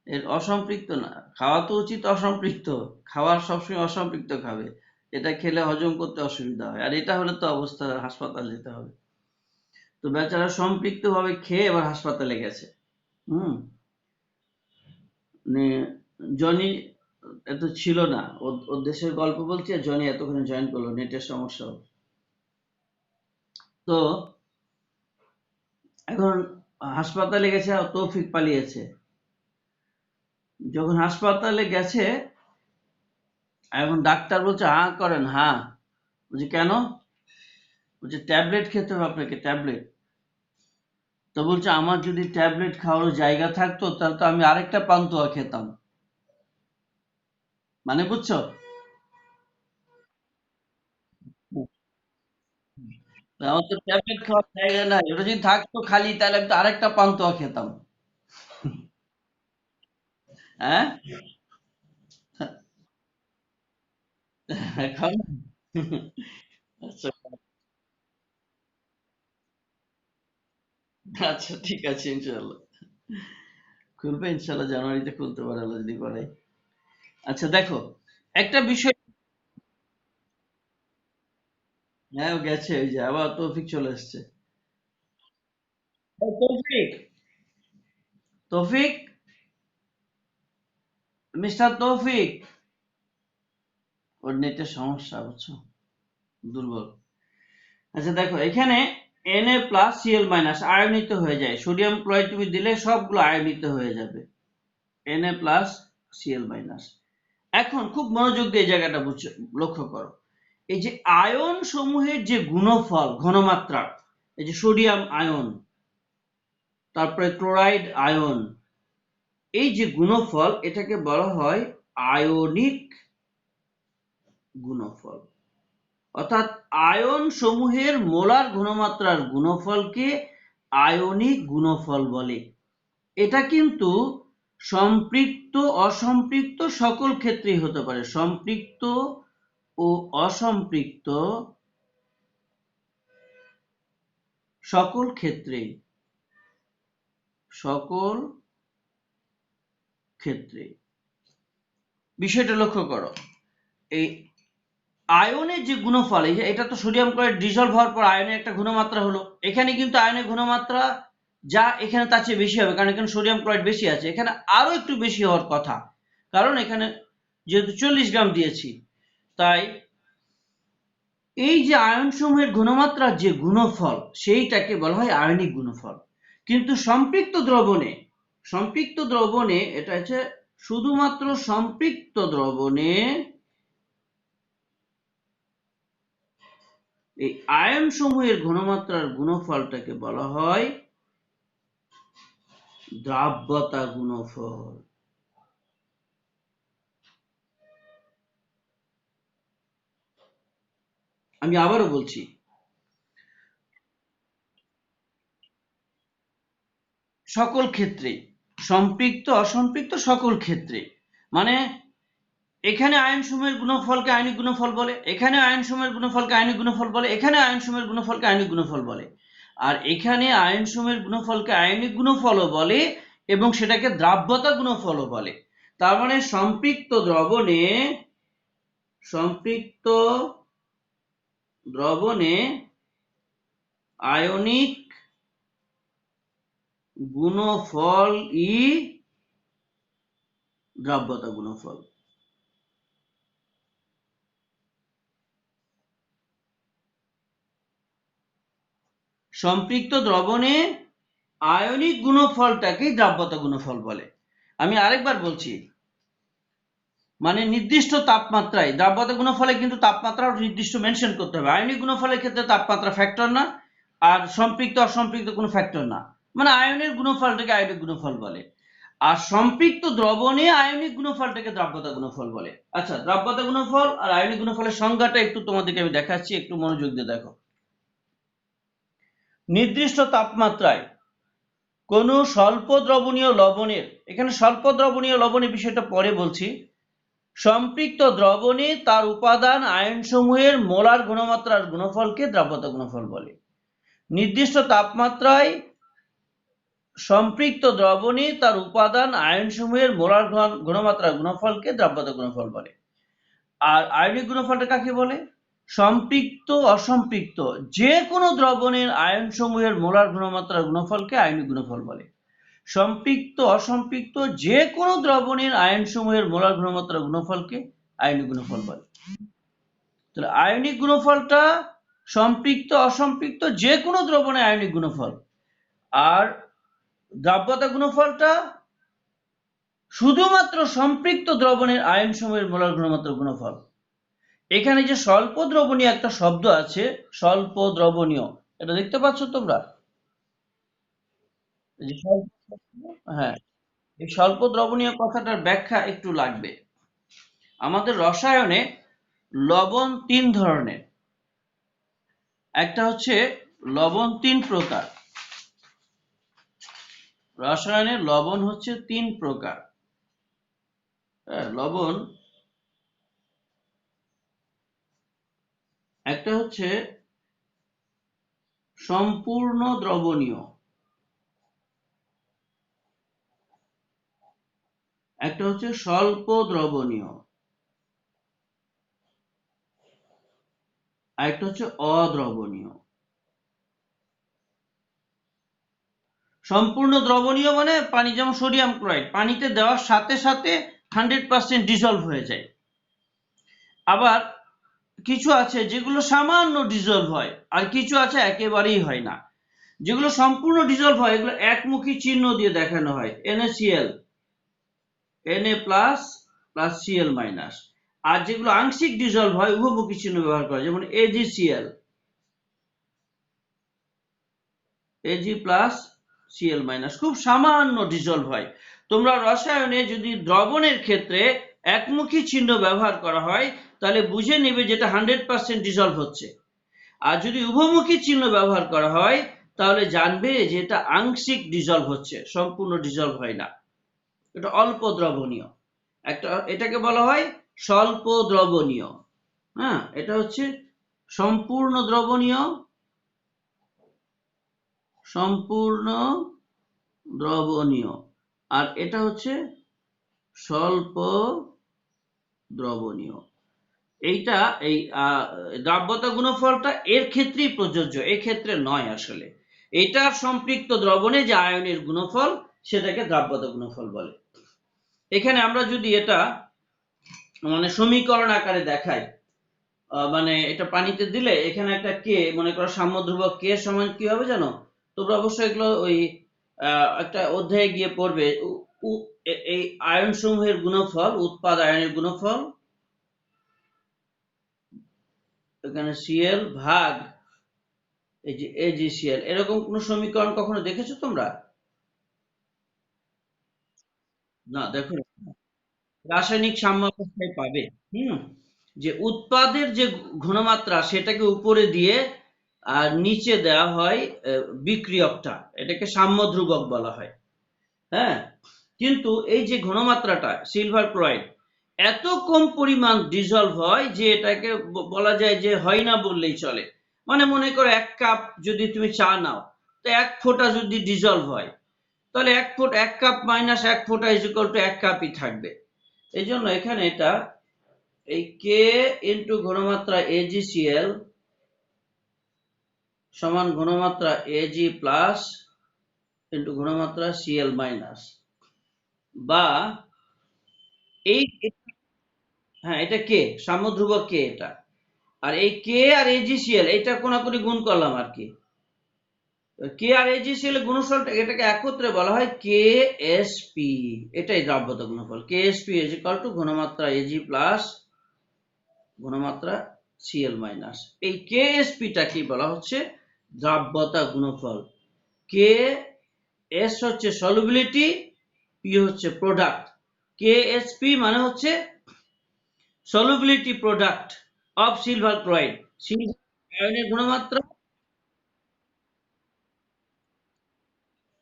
এর অসম্পৃক্ত না, খাওয়া তো উচিত অসম্পৃক্ত, খাওয়ার সবসময় অসম্পৃক্ত খাবে, এটা খেলে হজম করতে অসুবিধা হয়, আর এটা হলে তো অবস্থা হাসপাতাল যেতে হবে। তো বেচারা সম্পৃক্ত ভাবে খেয়ে এবার হাসপাতালে গেছে। হুম। মানে জনি এত ছিল না, ওর দেশের গল্প বলছি, আর জনি এতক্ষণে জয়েন করলো, নেটের সমস্যা। তো এখন হাসপাতালে গেছে, আর তৌফিক পালিয়েছে। যখন হাসপাতালে গেছে, এখন ডাক্তার বলছে হ্যাঁ করেন, হ্যাঁ। বলছে কেন? বলছে ট্যাবলেট খেতে হবে আপনাকে, ট্যাবলেট। তো বলছে আমার যদি ট্যাবলেট খাওয়ার জায়গা থাকতো তাহলে তো আমি আরেকটা পান্তুয়া খেতাম। মানে বুঝছো? আমার তো ট্যাবলেট খাওয়ার জায়গা নাই, ওটা যদি থাকতো খালি তাহলে আমি তো আরেকটা পান্তুয়া খেতাম। হ্যাঁ। এখন আচ্ছা, আচ্ছা, ঠিক আছে ইনশাল্লাহ। খুলবে ইনশাল্লাহ, জানুয়ারিতে খুলতে পারে আল্লাহ যদি করে। আচ্ছা দেখো, একটা বিষয়। হ্যাঁ, ও গেছে, ওই যে আবার তৌফিক চলে এসছে। তৌফিক, তৌফিক, মিস্টার তৌফিক। ওর নেটের সমস্যা, বুঝছো, দুর্বল। আচ্ছা দেখো, এখানে Na+Cl- আয়নিত হয়ে যায়। সোডিয়াম ক্লোরাইড তুমি দিলে সবগুলো আয়নিত হয়ে যাবে, Na+Cl-। এখন খুব মনোযোগ দিয়ে এই জায়গাটা লক্ষ্য করো। এই যে আয়ন সমূহের যে গুণফল, ঘনমাত্রা, এই যে সোডিয়াম আয়ন, তারপরে ক্লোরাইড আয়ন, এই যে গুণফল, এটাকে বলা হয় আয়নিক গুণফল। অর্থাৎ আয়ন সমূহের মোলার ঘনমাত্রার গুণফলকে আয়নিক গুণফল বলে। এটা কিন্তু সম্পৃক্ত অসম্পৃক্ত সকল ক্ষেত্রেই হতে পারে। সম্পৃক্ত ও অসম্পৃক্ত সকল ক্ষেত্রেই, সকল ক্ষেত্রে। বিষয়টা লক্ষ্য করো, এই আয়নের যে গুণফল, এটা তো সোডিয়াম ক্লোরাইড ডিজলভ হওয়ার পর আয়নের একটা ঘনমাত্রা হলো। এখানে কিন্তু আয়নের ঘনমাত্রা যা এখানে তার চেয়ে বেশি হবে, কারণ এখানে সোডিয়াম ক্লোরাইড বেশি আছে। এখানে আরো একটু বেশি হওয়ার কথা, কারণ এখানে যেহেতু 40 গ্রাম দিয়েছি। তাই এই যে আয়ন সমূহের ঘনমাত্রার যে গুণফল, সেইটাকে বলা হয় আয়নিক গুণফল। কিন্তু সম্পৃক্ত দ্রবণে এটা হচ্ছে শুধুমাত্র সম্পৃক্ত দ্রবণে এই আয়ন সমূহের ঘনমাত্রার গুণফলটাকে বলা হয় দ্রাব্যতা গুণফল। আমি আবারও বলছি, সকল ক্ষেত্রে, সম্পৃক্ত অসম্পৃক্ত সকল ক্ষেত্রে, মানে এখানে আয়ন সমূহের গুণফলকে আয়নিক গুণফল বলে, এখানে আয়ন সমূহের গুণফলকে আয়নিক গুণফল বলে, এখানে আয়ন সমূহের গুণফলকে আয়নিক গুণফল বলে, আর এখানে আয়ন সমূহের গুণফলকে আয়নিক গুণফলও বলে এবং সেটাকে দ্রাব্যতা গুণফলও বলে। তার মানে সম্পৃক্ত দ্রবণে আয়নিক গুণফল ই দ্রাব্যতা গুণফল। সম্পৃক্ত দ্রবণে আয়নিক গুণফলটাকে দ্রাব্যতা গুণফল বলে। আমি আরেকবার বলছি, মানে নির্দিষ্ট তাপমাত্রায় দ্রাব্যতা গুণফলে কিন্তু তাপমাত্রা নির্দিষ্ট মেনশন করতে হবে। আয়নিক গুণফলের ক্ষেত্রে তাপমাত্রা ফ্যাক্টর না, আর সম্পৃক্ত অসম্পৃক্ত কোনো ফ্যাক্টর না, মানে আয়নের গুণফলটাকে আয়নিক গুণফল বলে। আর সম্পৃক্ত দ্রবণে আয়নিক গুণফলটাকে দ্রাব্যতা গুণফল বলে। আচ্ছা, দ্রাব্যতা গুণফল আর আয়নিক গুণফলের সংজ্ঞাটা একটু তোমাদেরকে আমি দেখাচ্ছি, একটু মনোযোগ দিয়ে দেখো। নির্দিষ্ট তাপমাত্রায় কোন স্বল্প দ্রবণীয় লবণের, এখানে স্বল্প দ্রবণীয় লবণের বিষয়টা পরে বলছি, সম্পৃক্ত দ্রবণে তার উপাদান আয়নসমূহের মোলার ঘনমাত্রার গুণফলকে দ্রাব্যতা গুণফল বলে। নির্দিষ্ট তাপমাত্রায় সম্পৃক্ত দ্রবণে তার উপাদান আয়নসমূহের মোলার ঘনমাত্রার গুণফলকে দ্রাব্যতা গুণফল বলে। আর আয়নিক গুণফলটা কাকে বলে? সম্পৃক্ত অসম্পৃক্ত যে কোনো দ্রবণের আয়নসমূহের মোলার ঘনমাত্রার গুণফলকে আয়নিক গুণফল বলে। সম্পৃক্ত অসম্পৃক্ত যে কোনো দ্রবণের আয়নসমূহের মোলার ঘনমাত্রার গুণফলকে আয়নিক গুণফল বলে। তাহলে আয়নিক গুণফলটা সম্পৃক্ত অসম্পৃক্ত যে কোনো দ্রবণের আয়নিক গুণফল, আর দ্রাব্যতা গুণফলটা শুধুমাত্র সম্পৃক্ত দ্রবণের আয়নসমূহের মোলার ঘনমাত্রার গুণফল। এখানে যে স্বল্প দ্রবণীয় একটা শব্দ আছে, স্বল্প দ্রবণীয়, এটা দেখতে পাচ্ছ তোমরা? হ্যাঁ, এই স্বল্প দ্রবণীয় কথাটার ব্যাখ্যা একটু লাগবে। আমাদের রসায়নে লবণ তিন ধরনের। একটা হচ্ছে লবণ তিন প্রকার। রসায়নের লবণ হচ্ছে তিন প্রকার। লবণ, একটা হচ্ছে সম্পূর্ণ দ্রবণীয়, একটা হচ্ছে স্বল্প দ্রবণীয়, আর একটা হচ্ছে অদ্রবণীয়। সম্পূর্ণ দ্রবণীয় মানে পানি, যেমন সোডিয়াম ক্লোরাইড পানিতে দেওয়ার সাথে সাথে 100% ডিজলভ হয়ে যায়। আবার কিছু আছে যেগুলো সামান্য ডিজলভ হয়, আর কিছু আছে একেবারেই হয় না। যেগুলো সম্পূর্ণ ডিজলভ হয় এগুলো একমুখী চিহ্ন দিয়ে দেখানো হয়, NaCl, Na plus plus Cl minus. আর যেগুলো আংশিক ডিজলভ হয় উভমুখী চিহ্ন ব্যবহার করে, যেমন AgCl, Ag plus Cl minus, খুব সামান্য ডিজলভ হয়। তোমরা রসায়নে যদি দ্রবণের ক্ষেত্রে একমুখী চিহ্ন ব্যবহার করা হয় তাহলে বুঝে নেবে যেটা 100% ডিজলভ হচ্ছে, আর যদি উভমুখী চিহ্ন ব্যবহার করা হয় তাহলে জানবে যে এটা আংশিক ডিজলভ হচ্ছে, সম্পূর্ণ ডিজলভ হয় না, এটা অল্প দ্রবণীয়। এটাকে বলা হয় স্বল্প দ্রবণীয়। হ্যাঁ, এটা হচ্ছে সম্পূর্ণ দ্রবণীয়, সম্পূর্ণ দ্রবণীয়, আর এটা হচ্ছে স্বল্প দ্রবণীয়। এইটা এই দ্রাব্যতা গুণফলটা এর ক্ষেত্রেই প্রযোজ্য, এই ক্ষেত্রে নয় আসলে। এটার সম্পৃক্ত দ্রবণে যে আয়নের গুণফল সেটাকে দ্রাব্যতা গুণফল বলে। এখানে আমরা যদি এটা মানে সমীকরণ আকারে দেখাই, মানে এটা পানিতে দিলে এখানে একটা কে, মনে করো সাম্য ধ্রুবক কে সমান কি হবে জানো? তোমরা অবশ্যই এগুলো ওই একটা অধ্যায়ে গিয়ে পড়বে। এই আয়ন সমূহের গুণফল, উৎপাদ আয়নের গুণফল, এখানে Cl ভাগ এই যে AgCl, এরকম কোন সমীকরণ কখনো দেখেছো তোমরা? না, দেখো, রাসায়নিক সাম্য অবস্থায় পাবে। যে উৎপাদের যে ঘনমাত্রা সেটাকে উপরে দিয়ে আর নিচে দেওয়া হয় বিক্রিয়কটা, এটাকে সাম্য ধ্রুবক বলা হয়। হ্যাঁ, কিন্তু এই যে ঘনমাত্রাটা সিলভার ক্লোরাইড এত কম পরিমাণ ডিজলভ হয় যে এটাকে বলা যায় যে হয় না বললেই চলে। মানে মনে করো 1 কাপ যদি তুমি চা নাও, তো 1 ফোঁটা যদি ডিজলভ হয় তাহলে 1 কাপ মাইনাস 1 ফোঁটা ইজ ইকুয়াল টু 1 কাপই থাকবে। এই জন্য এখানে এটা এই কে ইন্টু ঘনমাত্রা AgCl সমান ঘনমাত্রা Ag প্লাস ইন্টু ঘনমাত্রা Cl মাইনাস, বা এই, হ্যাঁ এটা কে, সাম্য ধ্রুবক কে এটা, আর এই কে আর AgCl এটা কোনাকুনি গুণ করলাম আর কি। কে আর AgCl এর গুণফলটা, এটাকে একত্রে বলা হয় KSP, এটাই দ্রাব্যতা গুণফল। KSP ইজ ইকুয়াল টু ঘনমাত্রা Ag প্লাস ঘনমাত্রা Cl মাইনাস। এই KSP টা কি বলা হচ্ছে? দ্রাব্যতা গুণফল। KS হচ্ছে সলিউবিলিটি, P হচ্ছে প্রোডাক্ট। KSP মানে হচ্ছে solubility product of silver chloride, silver আয়নের গুণমাত্রা।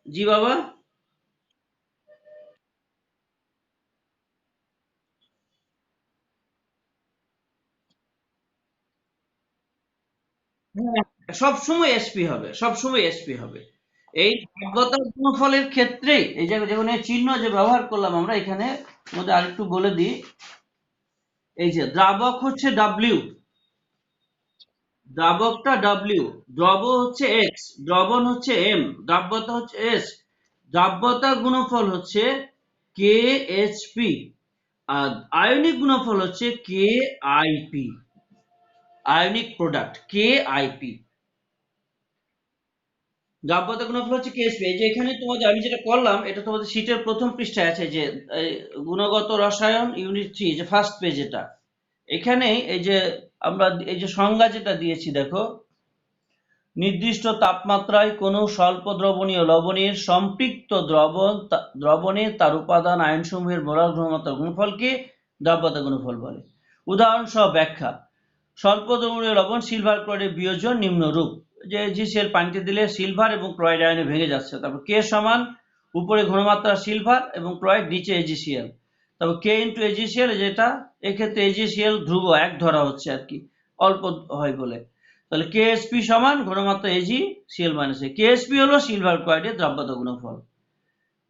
জি বাবা। সবসময় এসপি হবে, সবসময় এসপি হবে। এই দ্রাব্যতার গুণফলের ক্ষেত্রে এই যে যেমন এই চিহ্ন যে ব্যবহার করলাম আমরা এখানে মধ্যে আরেকটু বলে দিই, এই যে দ্রাবক হচ্ছে W, দ্রাবকটা W, দ্রব হচ্ছে X, দ্রবণ হচ্ছে M, দ্রাব্যতা হচ্ছে S, দ্রাব্যতা গুণফল হচ্ছে KHP, আর আয়নিক গুণফল হচ্ছে KIP, আয়নিক প্রোডাক্ট KIP। দ্রাব্যতা গুণফল হচ্ছে KSP। এই যে এখানে তোমাদের আমি যেটা করলাম এটা তোমাদের শীটের প্রথম পৃষ্ঠায় আছে, যে গুণগত রসায়ন ইউনিট 3 যে ফার্স্ট পেজ, এটা এখানে এই যে আমরা এই যে সংজ্ঞা যেটা দিয়েছি দেখো, নির্দিষ্ট তাপমাত্রায় কোনো স্বল্প দ্রবণীয় লবণের সম্পৃক্ত দ্রবণে তার উপাদান আয়নসমূহের মোলার ঘনমাত্রার গুণফলকে দ্রাব্যতা গুণফল বলে। উদাহরণ সহ ব্যাখ্যা: স্বল্প দ্রবণীয় লবণ সিলভার ক্লোরাইডের বিয়োজন নিম্নরূপ, যে AgCl পানিতে দিলে সিলভার এবং ক্লোরাইড আয়নে ভেঙে যাচ্ছে। তারপর কে সমান উপরে ঘনমাত্রা সিলভার এবং ক্লোরাইড, নিচে AgCl। তারপর কে ইন্টু AgCl, যেটা এক্ষেত্রে AgCl ধ্রুব 1 ধরা হচ্ছে আর কি, অল্প হয় বলে। তাহলে KSP সমান ঘনমাত্রা AgCl মাইনাস A। KSP হলো সিলভার ক্লোরাইডের দ্রাব্যতা গুণফল।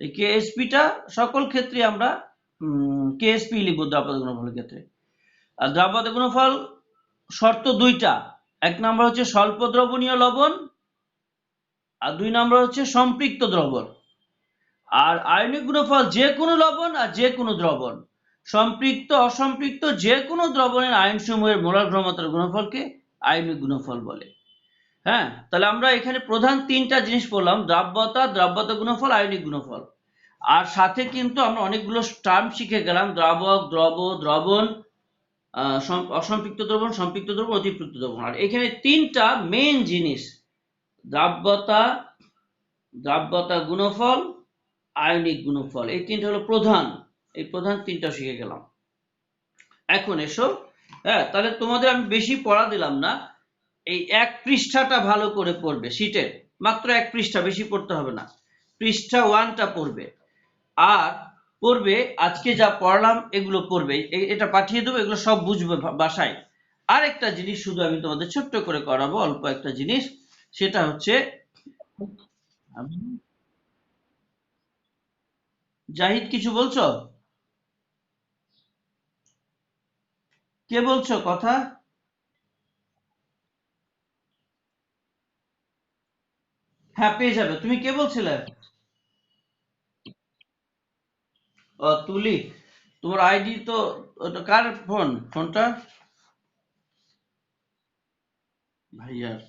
এই KSP টা সকল ক্ষেত্রে আমরা কেএসপি লিখবো দ্রাবপাত গুণফলের ক্ষেত্রে। আর দ্রাবপাত গুণফল শর্ত দুইটা, এক নম্বর হচ্ছে স্বল্প দ্রবণীয় লবণ, আর 2 নম্বর হচ্ছে সম্পৃক্ত দ্রবণ। আর আয়নিক গুণফল যে কোনো লবণ আর যে কোনো দ্রবণ, সম্পৃক্ত অসম্পৃক্ত যে কোনো দ্রবণের আয়ন সমূহের মোলার ঘনমাত্রার গুণফলকে আয়নিক গুণফল বলে। হ্যাঁ, তাহলে আমরা এখানে প্রধান তিনটা জিনিস বললাম, দ্রাব্যতা, দ্রাব্যতা গুণফল, আয়নিক গুণফল। আর সাথে কিন্তু আমরা অনেকগুলো টার্ম শিখে গেলাম, দ্রাবক, দ্রব, দ্রবণ, অসম্পৃক্ত দ্রবণ, সম্পৃক্ত দ্রবণ, অতিপৃক্ত দ্রবণ। আর এখানে তিনটা মেইন জিনিস, দ্রাব্যতা, দ্রাব্যতা গুণফল, আয়নিক গুণফল, এই তিনটা হলো প্রধান। এই প্রধান তিনটা শিখে গেলাম। এখন এসো, হ্যাঁ, তাহলে তোমাদের আমি বেশি পড়া দিলাম না, এই এক পৃষ্ঠাটা ভালো করে পড়বে, শীটের মাত্র এক পৃষ্ঠা, বেশি পড়তে হবে না, পৃষ্ঠা 1টা পড়বে। আর পড়বে আজকে যা পড়লাম এগুলো পড়বে, এটা পাঠিয়ে দেবো, এগুলো সব বুঝবে বাসায়। আর একটা জিনিস শুধু আমি তোমাদের ছোট্ট করে করাবো, অল্প একটা জিনিস, সেটা হচ্ছে, জাহিদ কিছু বলছো? কে বলছো কথা? হ্যাঁ, পেয়ে যাবে। তুমি কে বলছিলে? তুলি। তোমার আইডি তো, ওটা কার ফোনটা? ভাইয়ার।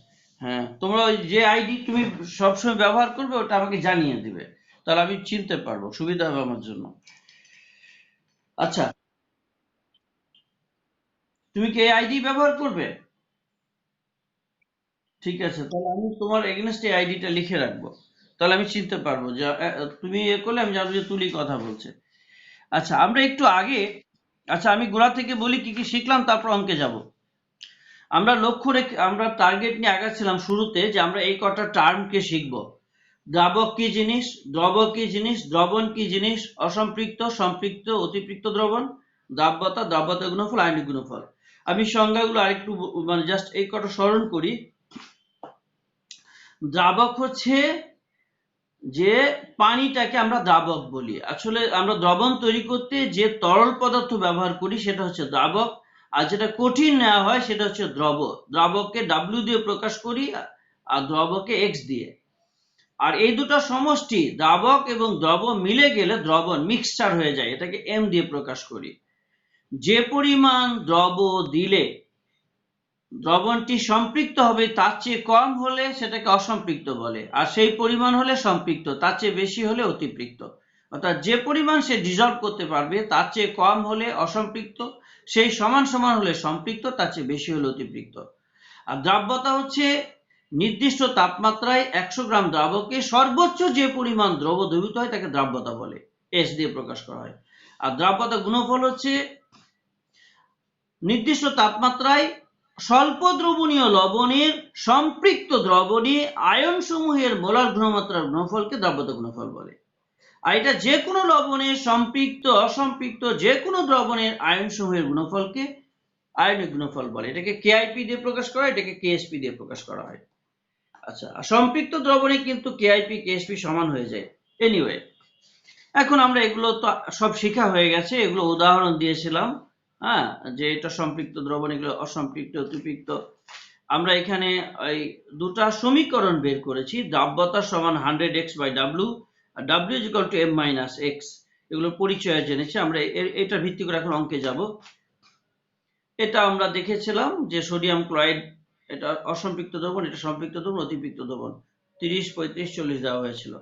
হ্যাঁ, তোমরা ওই যে আইডি তুমি সবসময় ব্যবহার করবে ওটা আমাকে জানিয়ে দিবে, তাহলে আমি চিনতে পারবো, সুবিধা হবে আমার জন্য। আচ্ছা, তুমি কি এই আইডি ব্যবহার করবে? ঠিক আছে, তাহলে আমি তোমার এগেনস্ট এই আইডিটা লিখে রাখবো, তাহলে আমি চিনতে পারবো যে তুমি করলে আমি জানবো যে তুলি কথা বলছে। আচ্ছা, আমরা একটু আগে, আচ্ছা আমি গোড়া থেকে বলি কি কি শিখলাম, তারপর অঙ্কে যাব। আমরা লক্ষ্য রেখে, আমরা টার্গেট নিয়ে আগাচ্ছিলাম শুরুতে যে আমরা এই কটা টার্মকে শিখবো। দ্রাবক কি জিনিস, দ্রবক কি জিনিস, দ্রবণ কি জিনিস, অসম্পৃক্ত, সম্পৃক্ত, অতিপৃক্ত দ্রবণ, দ্রাব্যতা, দ্রাব্যতা গুণফল, আয়নিক গুণফল। আমি সংজ্ঞাগুলো আরেকটু মানে জাস্ট এই কটা স্মরণ করি। দ্রাবক হচ্ছে যে পানিটাকে আমরা দ্রাবক বলি, আসলে আমরা দ্রবণ তৈরি করতে যে তরল পদার্থ ব্যবহার করি সেটা হচ্ছে দ্রাবক, আর যেটা কঠিন নেওয়া হয় সেটা হচ্ছে দ্রব। দ্রাবককে W দিয়ে প্রকাশ করি আর দ্রবকে X দিয়ে। আর এই দুটো সমষ্টি দ্রাবক এবং দ্রব মিলে গেলে দ্রবণ মিক্সচার হয়ে যায়, এটাকে M দিয়ে প্রকাশ করি। যে পরিমাণ দ্রব দিলে দ্রবণটি সম্পৃক্ত হবে তার চেয়ে কম হলে সেটাকে অসম্পৃক্ত বলে, আর সেই পরিমাণ হলে সম্পৃক্ত, তার চেয়ে বেশি হলে অতিপৃক্ত। অর্থাৎ যে পরিমাণ সে ডিজলভ করতে পারবে তার চেয়ে কম হলে অসম্পৃক্ত, সেই সমান সমান হলে সম্পৃক্ত, তার চেয়ে বেশি হলে অতিপৃক্ত। আর দ্রাব্যতা হচ্ছে নির্দিষ্ট তাপমাত্রায় 100 গ্রাম দ্রাবকে সর্বোচ্চ যে পরিমাণ দ্রব দ্রবীভূত হয় তাকে দ্রাব্যতা বলে, S দিয়ে প্রকাশ করা হয়। আর দ্রাব্যতা গুণফল হচ্ছে নির্দিষ্ট তাপমাত্রায় স্বল্প দ্রবণীয় লবণের সম্পৃক্ত দ্রবণে আয়ন সমূহের মোলার ঘনমাত্রার গুণফলকে দ্রাব্যতা গুণফল বলে। আর এটা যে কোনো লবণের সম্পৃক্ত অসম্পৃক্ত যে কোনো দ্রবণের আয়ন সমূহের গুণফলকে আয়নিক গুণফল বলে। এটাকে কেআইপি দিয়ে প্রকাশ করা হয়, এটাকে কেএসপি দিয়ে প্রকাশ করা হয়। আচ্ছা, সম্পৃক্ত দ্রবণে কিন্তু কেআইপি কেএসপি সমান হয়ে যায়। এনিওয়ে, এখন আমরা এগুলো তো সব শেখা হয়ে গেছে, এগুলো উদাহরণ দিয়েছিলাম, হ্যাঁ, যে এটা সম্পৃক্ত দ্রবণ, এগুলো অসম্পৃক্ত, অতিপৃক্ত। আমরা এখানে এই দুটা সমীকরণ বের করেছি, দ্রাব্যতা সমান 100x/w আর w = m - x, এগুলো পরিচয় জেনেছি আমরা। এটা ভিত্তি করে এখন অঙ্কে যাব। এটা আমরা দেখেছিলাম যে সোডিয়াম ক্লোরাইড, এটা অসম্পৃক্ত দ্রবণ, এটা সম্পৃক্ত দ্রবণ, অতিপৃক্ত দ্রবণ, 30, 35, 40 দেওয়া হয়েছিল।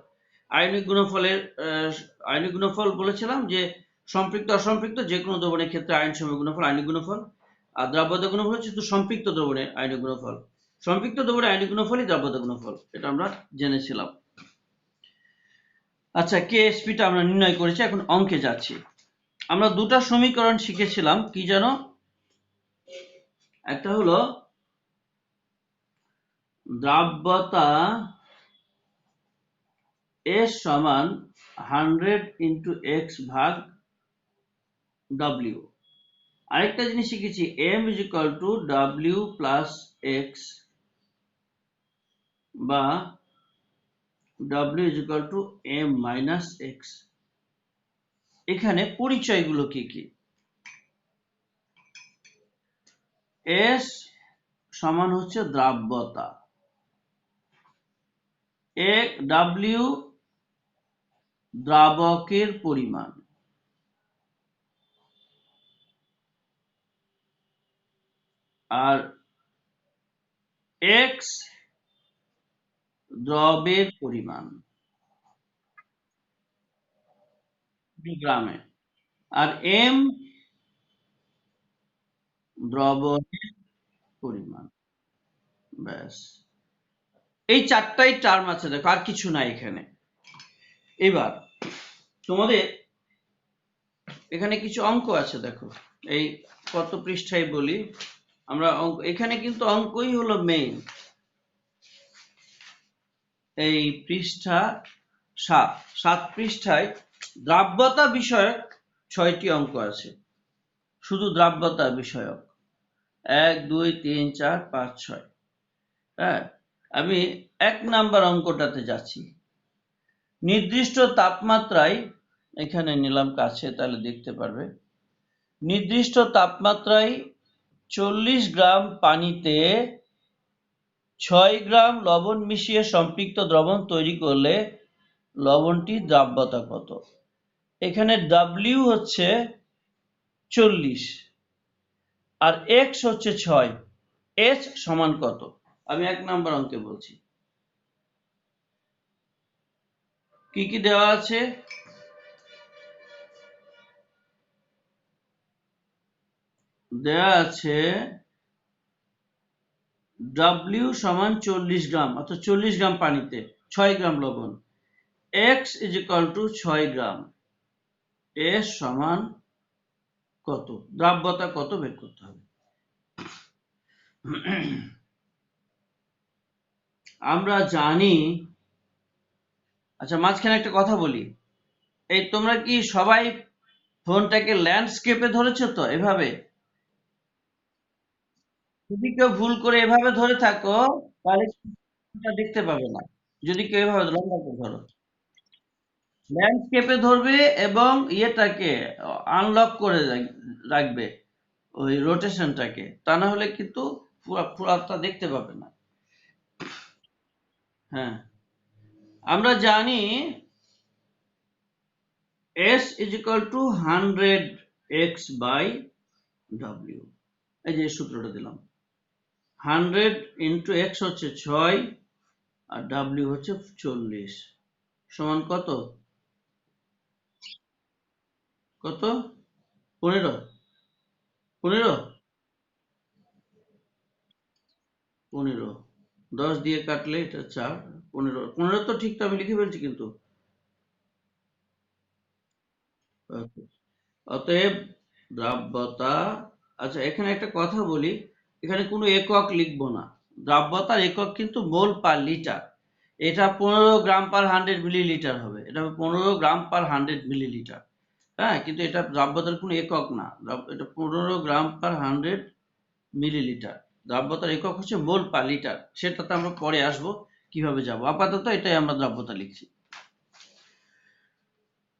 আয়নিক গুণফলের আয়নিক গুণফল বলেছিলাম যে সম্পৃক্ত অসম্পৃক্ত যে কোনো দ্রবণের ক্ষেত্রে আয়ন সমূহের গুণফল আয়নিক গুণফল। আর দ্রাব্যতা গুণফল হচ্ছে শুধু সম্পৃক্ত দ্রবণের আয়নিক গুণফল, সম্পৃক্ত দ্রবণের আয়নিক গুণফলই দ্রাব্যতা গুণফল, এটা আমরা জেনেছিলাম। আচ্ছা, কেএসপিটা আমরা নির্ণয় করেছি, এখন অঙ্কে যাচ্ছি। আমরা দুটা সমীকরণ শিখেছিলাম, কি জানো? একটা হলো দ্রাব্যতা S সমান 100 × x ভাগ W। আরেকটা জিনিস শিখেছি M = W + x বা W = M - x। এখানে পরিচয়গুলো কি কি? এস সমান হচ্ছে দ্রাব্যতা, ডাব্লিউ দ্রাবকের পরিমাণ, আর এক্স দ্রবের পরিমাণ গ্রামে, আর এম দ্রবণের পরিমাণ। ব্যাস, এই চারটাই টার্ম আছে, দেখো আর কিছু নাই এখানে। এবার তোমাদের এখানে কিছু অঙ্ক আছে, দেখো এই কত পৃষ্ঠায় বলি আমরা অঙ্ক, এখানে কিন্তু অঙ্কই হলো মেইন। এই পৃষ্ঠা 7 পৃষ্ঠায় দ্রাব্যতা বিষয়ক 6টি অঙ্ক আছে, শুধু দ্রাব্যতা বিষয়ক, 1 2 3 4 5 6। হ্যাঁ, আমি 1 নাম্বার অঙ্কটাতে যাচ্ছি। নির্দিষ্ট তাপমাত্রায়, এখানে নিলাম কাছে তাহলে দেখতে পারবে, নির্দিষ্ট তাপমাত্রায় 40 গ্রাম পানিতে 6 গ্রাম লবণ মিশিয়ে সম্পৃক্ত দ্রবণ তৈরি করলে লবণটির দ্রাব্যতা কত? এখানে W হচ্ছে 40 আর X হচ্ছে 6, H সমান কত? আমি 1 নাম্বার অঙ্কে বলছি। কি কি দেওয়া আছে? দেওয়া আছে W সমান 40 গ্রাম, অর্থাৎ 40 গ্রাম পানিতে 6 গ্রাম লবণ, X is equal to 6 gram, S সমান কত? দ্রাব্যতা কত বের করতে হবে। আমরা জানি, আচ্ছা মাঝখানে একটা কথা বলি, এই তোমরা কি সবাই ফোনটাকে ল্যান্ডস্কেপে ধরেছো তো? এভাবে যদি কেউ ভুল করে এভাবে ধরে থাকো তাহলে দেখতে পাবে না। যদি কেউ এভাবে লম্বা করে ধরো, ল্যান্ডস্কেপে ধরবে এবং ইয়েটাকে আনলক করে রাখবে, ওই রোটেশনটাকে, তা না হলে কিন্তু পুরাটা দেখতে পাবে না। হ্যাঁ, আমরা জানি S is equal to 100x by W, এই যে সূত্রটা দিলাম, 100 into x হচ্ছে 6 আর W হচ্ছে 40, সমান কত? কত? 15? 15? 15, 10 দিয়ে কাটলে এটা 4, 15, 15 তো ঠিক, তো আমি লিখে ফেলছি কিন্তু। অতএব দ্রাব্যতা, আচ্ছা এখানে একটা কথা বলি, এখানে কোনো একক লিখবো না, দ্রাব্যতার একক কিন্তু মোল পার লিটার। এটা 15 গ্রাম পার 100 মিলিলিটার হবে, এটা 15 গ্রাম পার 100 মিলিলিটার। হ্যাঁ, কিন্তু এটা দ্রাব্যতার কোনো একক না, এটা 15 গ্রাম পার 100 মিলিলিটার। দ্রাব্যতার একক হচ্ছে মোল পার লিটার, সেটাতে আমরা পরে আসবো কিভাবে যাব, আপাতত এটাই আমরা দ্রাব্যতা লিখছি।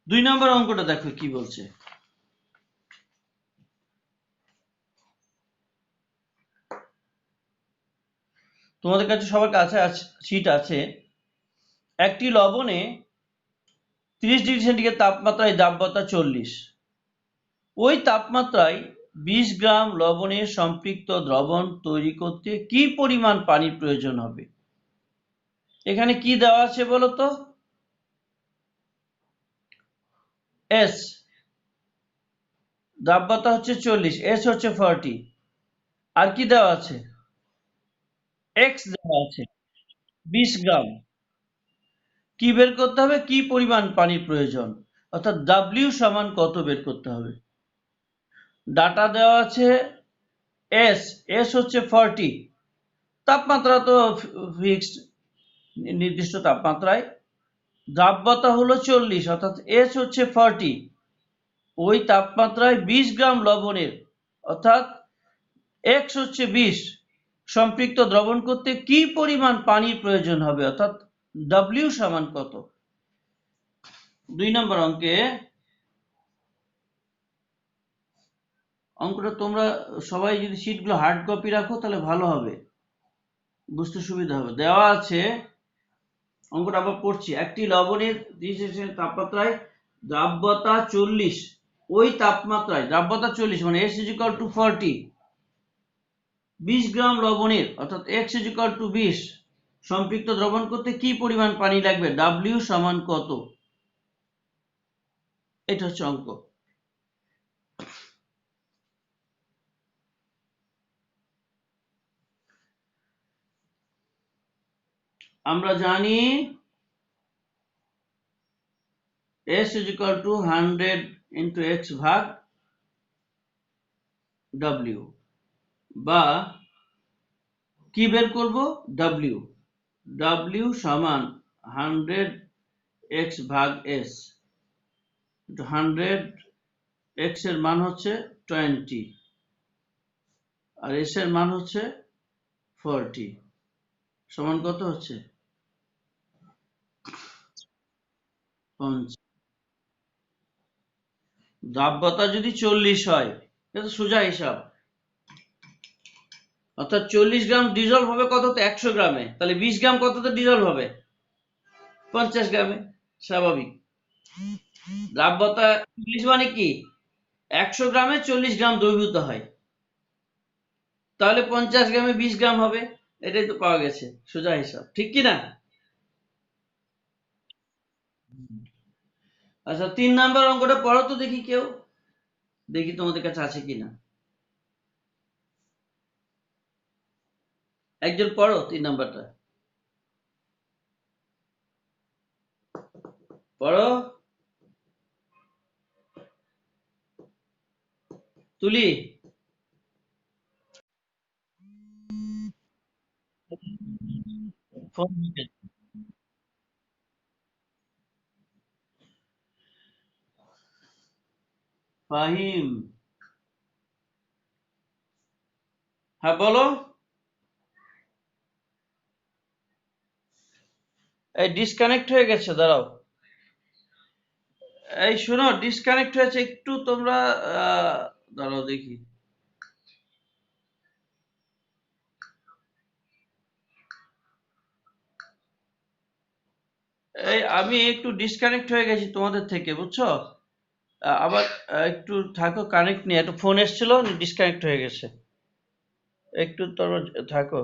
2 নম্বর অঙ্কটা দেখো কি বলছে। তোমাদের কাছে সবার কাছে শীট আছে। একটি লবণে 30 ডিগ্রি সেন্টিগ্রেড তাপমাত্রায় দ্রাব্যতা 40, ওই তাপমাত্রায় 20 গ্রাম লবণের সম্পৃক্ত দ্রবণ তৈরি করতে কি পরিমাণ পানির প্রয়োজন হবে? এখানে কি দেওয়া আছে বলতো? S দ্রাব্যতা হচ্ছে 40, S হচ্ছে 40, আর কি দেওয়া আছে? X দেওয়া আছে 20 গ্রাম। কি বের করতে হবে? কি পরিমাণ পানির প্রয়োজন, অর্থাৎ W সমান কত বের করতে হবে। ডাটা দেওয়া আছে S হচ্ছে 40, তাপমাত্রা তো ফিক্সড, নির্দিষ্ট তাপমাত্রায়, দ্রাব্যতা হলো 40, অর্থাৎ S হচ্ছে 40, ওই তাপমাত্রায় 20 গ্রাম লবণের, অর্থাৎ X হচ্ছে 20, সম্পৃক্ত দ্রবণ করতে কি পরিমাণ পানির প্রয়োজন হবে, অর্থাৎ W সমান কত। 2 নম্বর অঙ্কে অঙ্কটা তোমরা সবাই যদি শিটগুলো হার্ড কপি রাখো তাহলে ভালো হবে, বুঝতে সুবিধা হবে। দেওয়া আছে অঙ্কটা আবার পড়ছি, একটি লবণের 30 তাপমাত্রায় দ্রাব্যতা 40, ওই তাপমাত্রায় দ্রাব্যতা 40 মানে S = 40, 20 গ্রাম লবণের অর্থাৎ X = 20 সম্পৃক্ত দ্রবণ করতে কি পরিমাণ পানি লাগবে, W সমান কত? এটা হচ্ছে অঙ্ক। আমরা জানি S = 100 × X ভাগ W, বা কি বের করব, W সমান 100x ভাগ S, 100x এর মান হচ্ছে 20 আর S এর মান হচ্ছে 40, সমান কত হচ্ছে 50। দ্রাব্যতা যদি 40 হয়, এটা তো সোজা হিসাব, অর্থাৎ 40 গ্রাম ডিজলভ হবে কততে, 100 গ্রামে, তাহলে 20 গ্রাম কততে ডিজলভ হবে, 50 গ্রামে, স্বাভাবিক। দ্রাব্যতা 40 মানে কি, 100 গ্রামে 40 গ্রাম দ্রবীভূত হয়, তাহলে 50 গ্রামে 20 গ্রাম হবে, এটাই তো পাওয়া গেছে, সোজা হিসাব, ঠিক কি না? আচ্ছা 3 নাম্বার অঙ্কটা পড়ো তো দেখি, কেউ দেখি তোমাদের কাছে আছে কিনা, একজন পড়ো 3 নাম্বারটা, পড়ো। তুলি, ফাহিম, হ্যাঁ বলো। এই ডিসকানেক্ট হয়ে গেছে, দাঁড়াও, এই শোনো ডিসকানেক্ট হয়েছে, একটু তোমরা দাঁড়াও দেখি, এই আমি একটু ডিসকানেক্ট হয়ে গেছি তোমাদের থেকে, বুঝছো? আবার একটু থাকো, কানেক্ট নিয়ে একটা ফোন এসেছিল, ডিসকানেক্ট হয়ে গেছে, একটু তোমরা থাকো।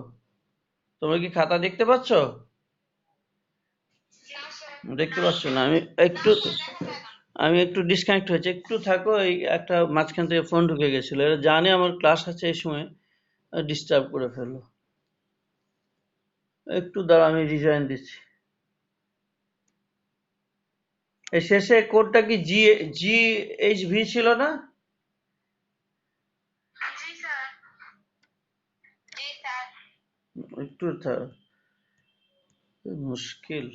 তোমরা কি খাতা দেখতে পাচ্ছ? দেখতে পাচ্ছ না, আমি একটু ডিসকানেক্ট হয়েছে, একটু থাকো, এই একটা মাঝখান থেকে ফোন ঢুকে গেছিল, এরা জানে আমার ক্লাস আছে এই সময়, ডিস্টার্ব করে ফেললো, একটু দাঁড়া আমি রিজয়েন দিচ্ছি। এই শেষে কোডটা কি GHV ছিল না? একটু মুশকিল।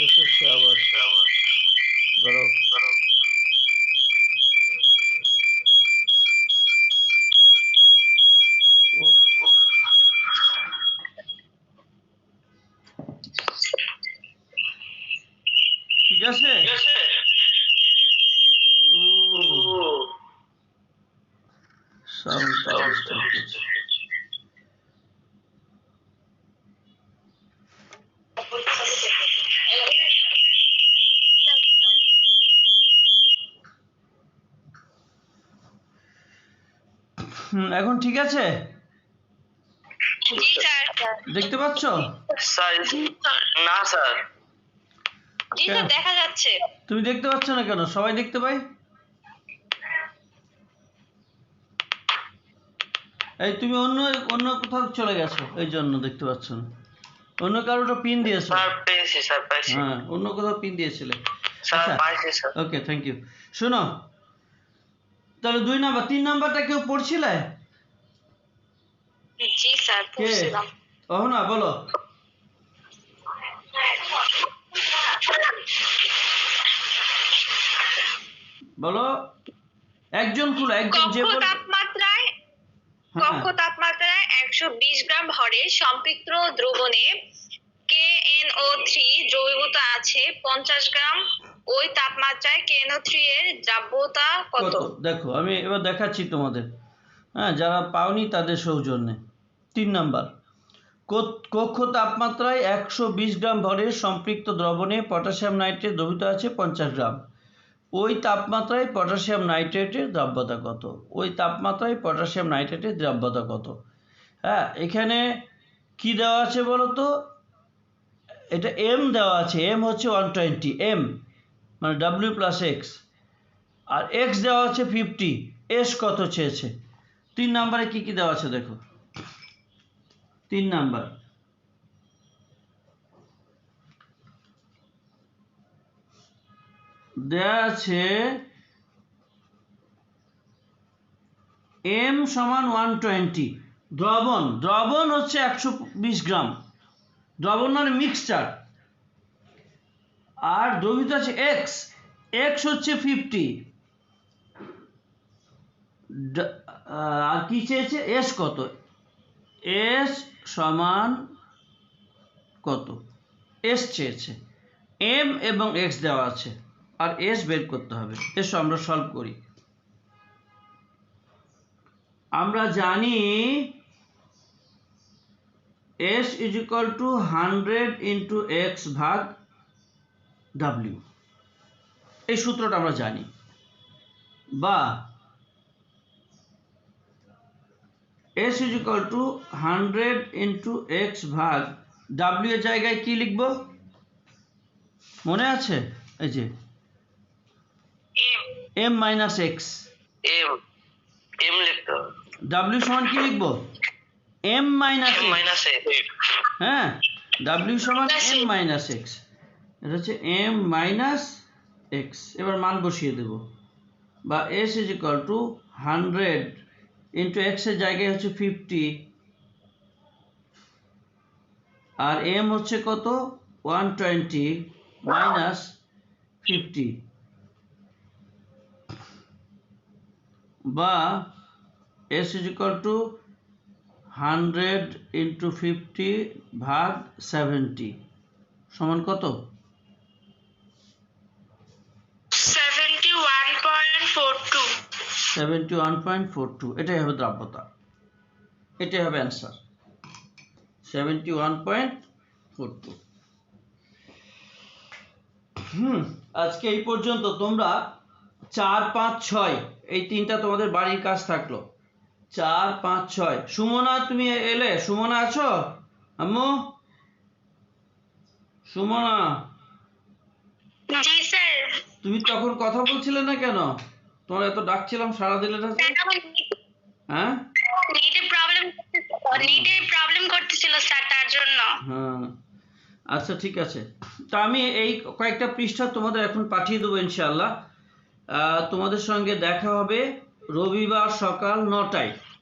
এসেছে আবার, ধরো। ঠিক আছে, সাউন্ডটা ডিস্টার্ব করছে। এখন ঠিক আছে, জি স্যার। দেখতে পাচ্ছ? স্যার না স্যার। জি স্যার দেখা যাচ্ছে। তুমি দেখতে পাচ্ছ না কেন? সবাই দেখতে পাই। এই তুমি অন্য কোথাও চলে গেছো, এই জন্য দেখতে পাচ্ছ না। অন্য কারোটা পিন দিয়েছো? স্যার পেয়েছি স্যার, পেয়েছি। হ্যাঁ, অন্য কোথাও পিন দিয়েছিলে। স্যার আচ্ছা, পাইছি স্যার। Okay, thank you. শোনো, তাহলে 2 নাম্বার, 3 নাম্বারটা কেউ পড়ছিলে? জি স্যার পড়ছিলাম। না বলো। বলো, একজন খুলো, একজন যে কক্ষ বল। তাপমাত্রায় হ্যাঁ কক্ষ তাপমাত্রায় 120 গ্রাম ভরে সম্পৃক্ত দ্রবণে KNO3 দ্রবীভূত আছে 50 গ্রাম। ওই তাপমাত্রায় KNO3 এর দ্রাব্যতা কত? কত? দেখো আমি এবার দেখাচ্ছি তোমাদের, হ্যাঁ, যারা পাওনি তাদের সৌজন্যে। 3 নাম্বার, কক্ষ তাপমাত্রায় 120 গ্রাম ভরের সম্পৃক্ত দ্রবণে পটাশিয়াম নাইট্রেট দ্রবীভূত আছে 50 গ্রাম। ওই তাপমাত্রায় পটাশিয়াম নাইট্রেটের দ্রাব্যতা কত? ওই তাপমাত্রায় পটাশিয়াম নাইট্রেটের দ্রাব্যতা কত? হ্যাঁ, এখানে কি দেওয়া আছে বলো তো? এটা এম দেওয়া আছে, এম হচ্ছে 120, এম মানে ডাব্লিউ প্লাস এক্স, আর এক্স দেওয়া আছে 50, এস কত চেয়েছে? 3 নাম্বারে কি কি দেওয়া আছে দেখো। 3 নাম্বার, দেওয়া আছে এম সমান 120, দ্রবণ হচ্ছে 120 গ্রাম, দ্রবণ মানে মিক্সচার, আর দ্রবীভূত আছে এক্স হচ্ছে 50, আর কি চেয়েছে? এস কত? এস সমান কত? এস চেয়েছে, এম এবং এক্স দেওয়া আছে, আর এস বের করতে হবে। এসো আমরা সলভ করি। আমরা জানি S is equal to 100 into x ভাগ w, এই সূত্রটা আমরা জানি। বা S is equal to 100 into x ভাগ w এর জায়গায় কি লিখব? মনে আছে? এই যে m মাইনাস এক্স, এম লিখতে হবে। w সমান কি লিখব? m minus x. হ্যাঁ, w সমান m মাইনাস এক্স, এটা হচ্ছে m মাইনাস এক্স। এবার মান বসিয়ে দেব, বা s is equal to 100 into x এর জায়গায় হচ্ছে 50, আর m হচ্ছে কত? 120 মাইনাস 50, বা s is equal to 100 into 50 ভাগ 70 সমান কত? 71.42। 71.42, এটাই হবে দ্রাব্যতা, এটাই হবে অ্যান্সার, 71.42। আজকে এই পর্যন্ত। তোমরা 4, 5, 6 এই তিনটা তোমাদের বাড়ির কাজ থাকলো। 4, 5, 6। সুমনা, তুমি এলে? সুমনা আছো? আম্মু সুমনা, জি স্যার। তুমি তখন কথা বলছিলে না কেন? তোমার এত ডাকছিলাম, সাড়া দিলে না যে? হ্যাঁ, নেটের প্রবলেম করতেছিল স্যার, তার জন্য। হ্যাঁ, আচ্ছা ঠিক আছে। তা আমি এই কয়েকটা পৃষ্ঠা তোমাদের এখন পাঠিয়ে দেবো ইনশাআল্লাহ। তোমাদের সঙ্গে দেখা হবে রবিবার সকাল 9টায়।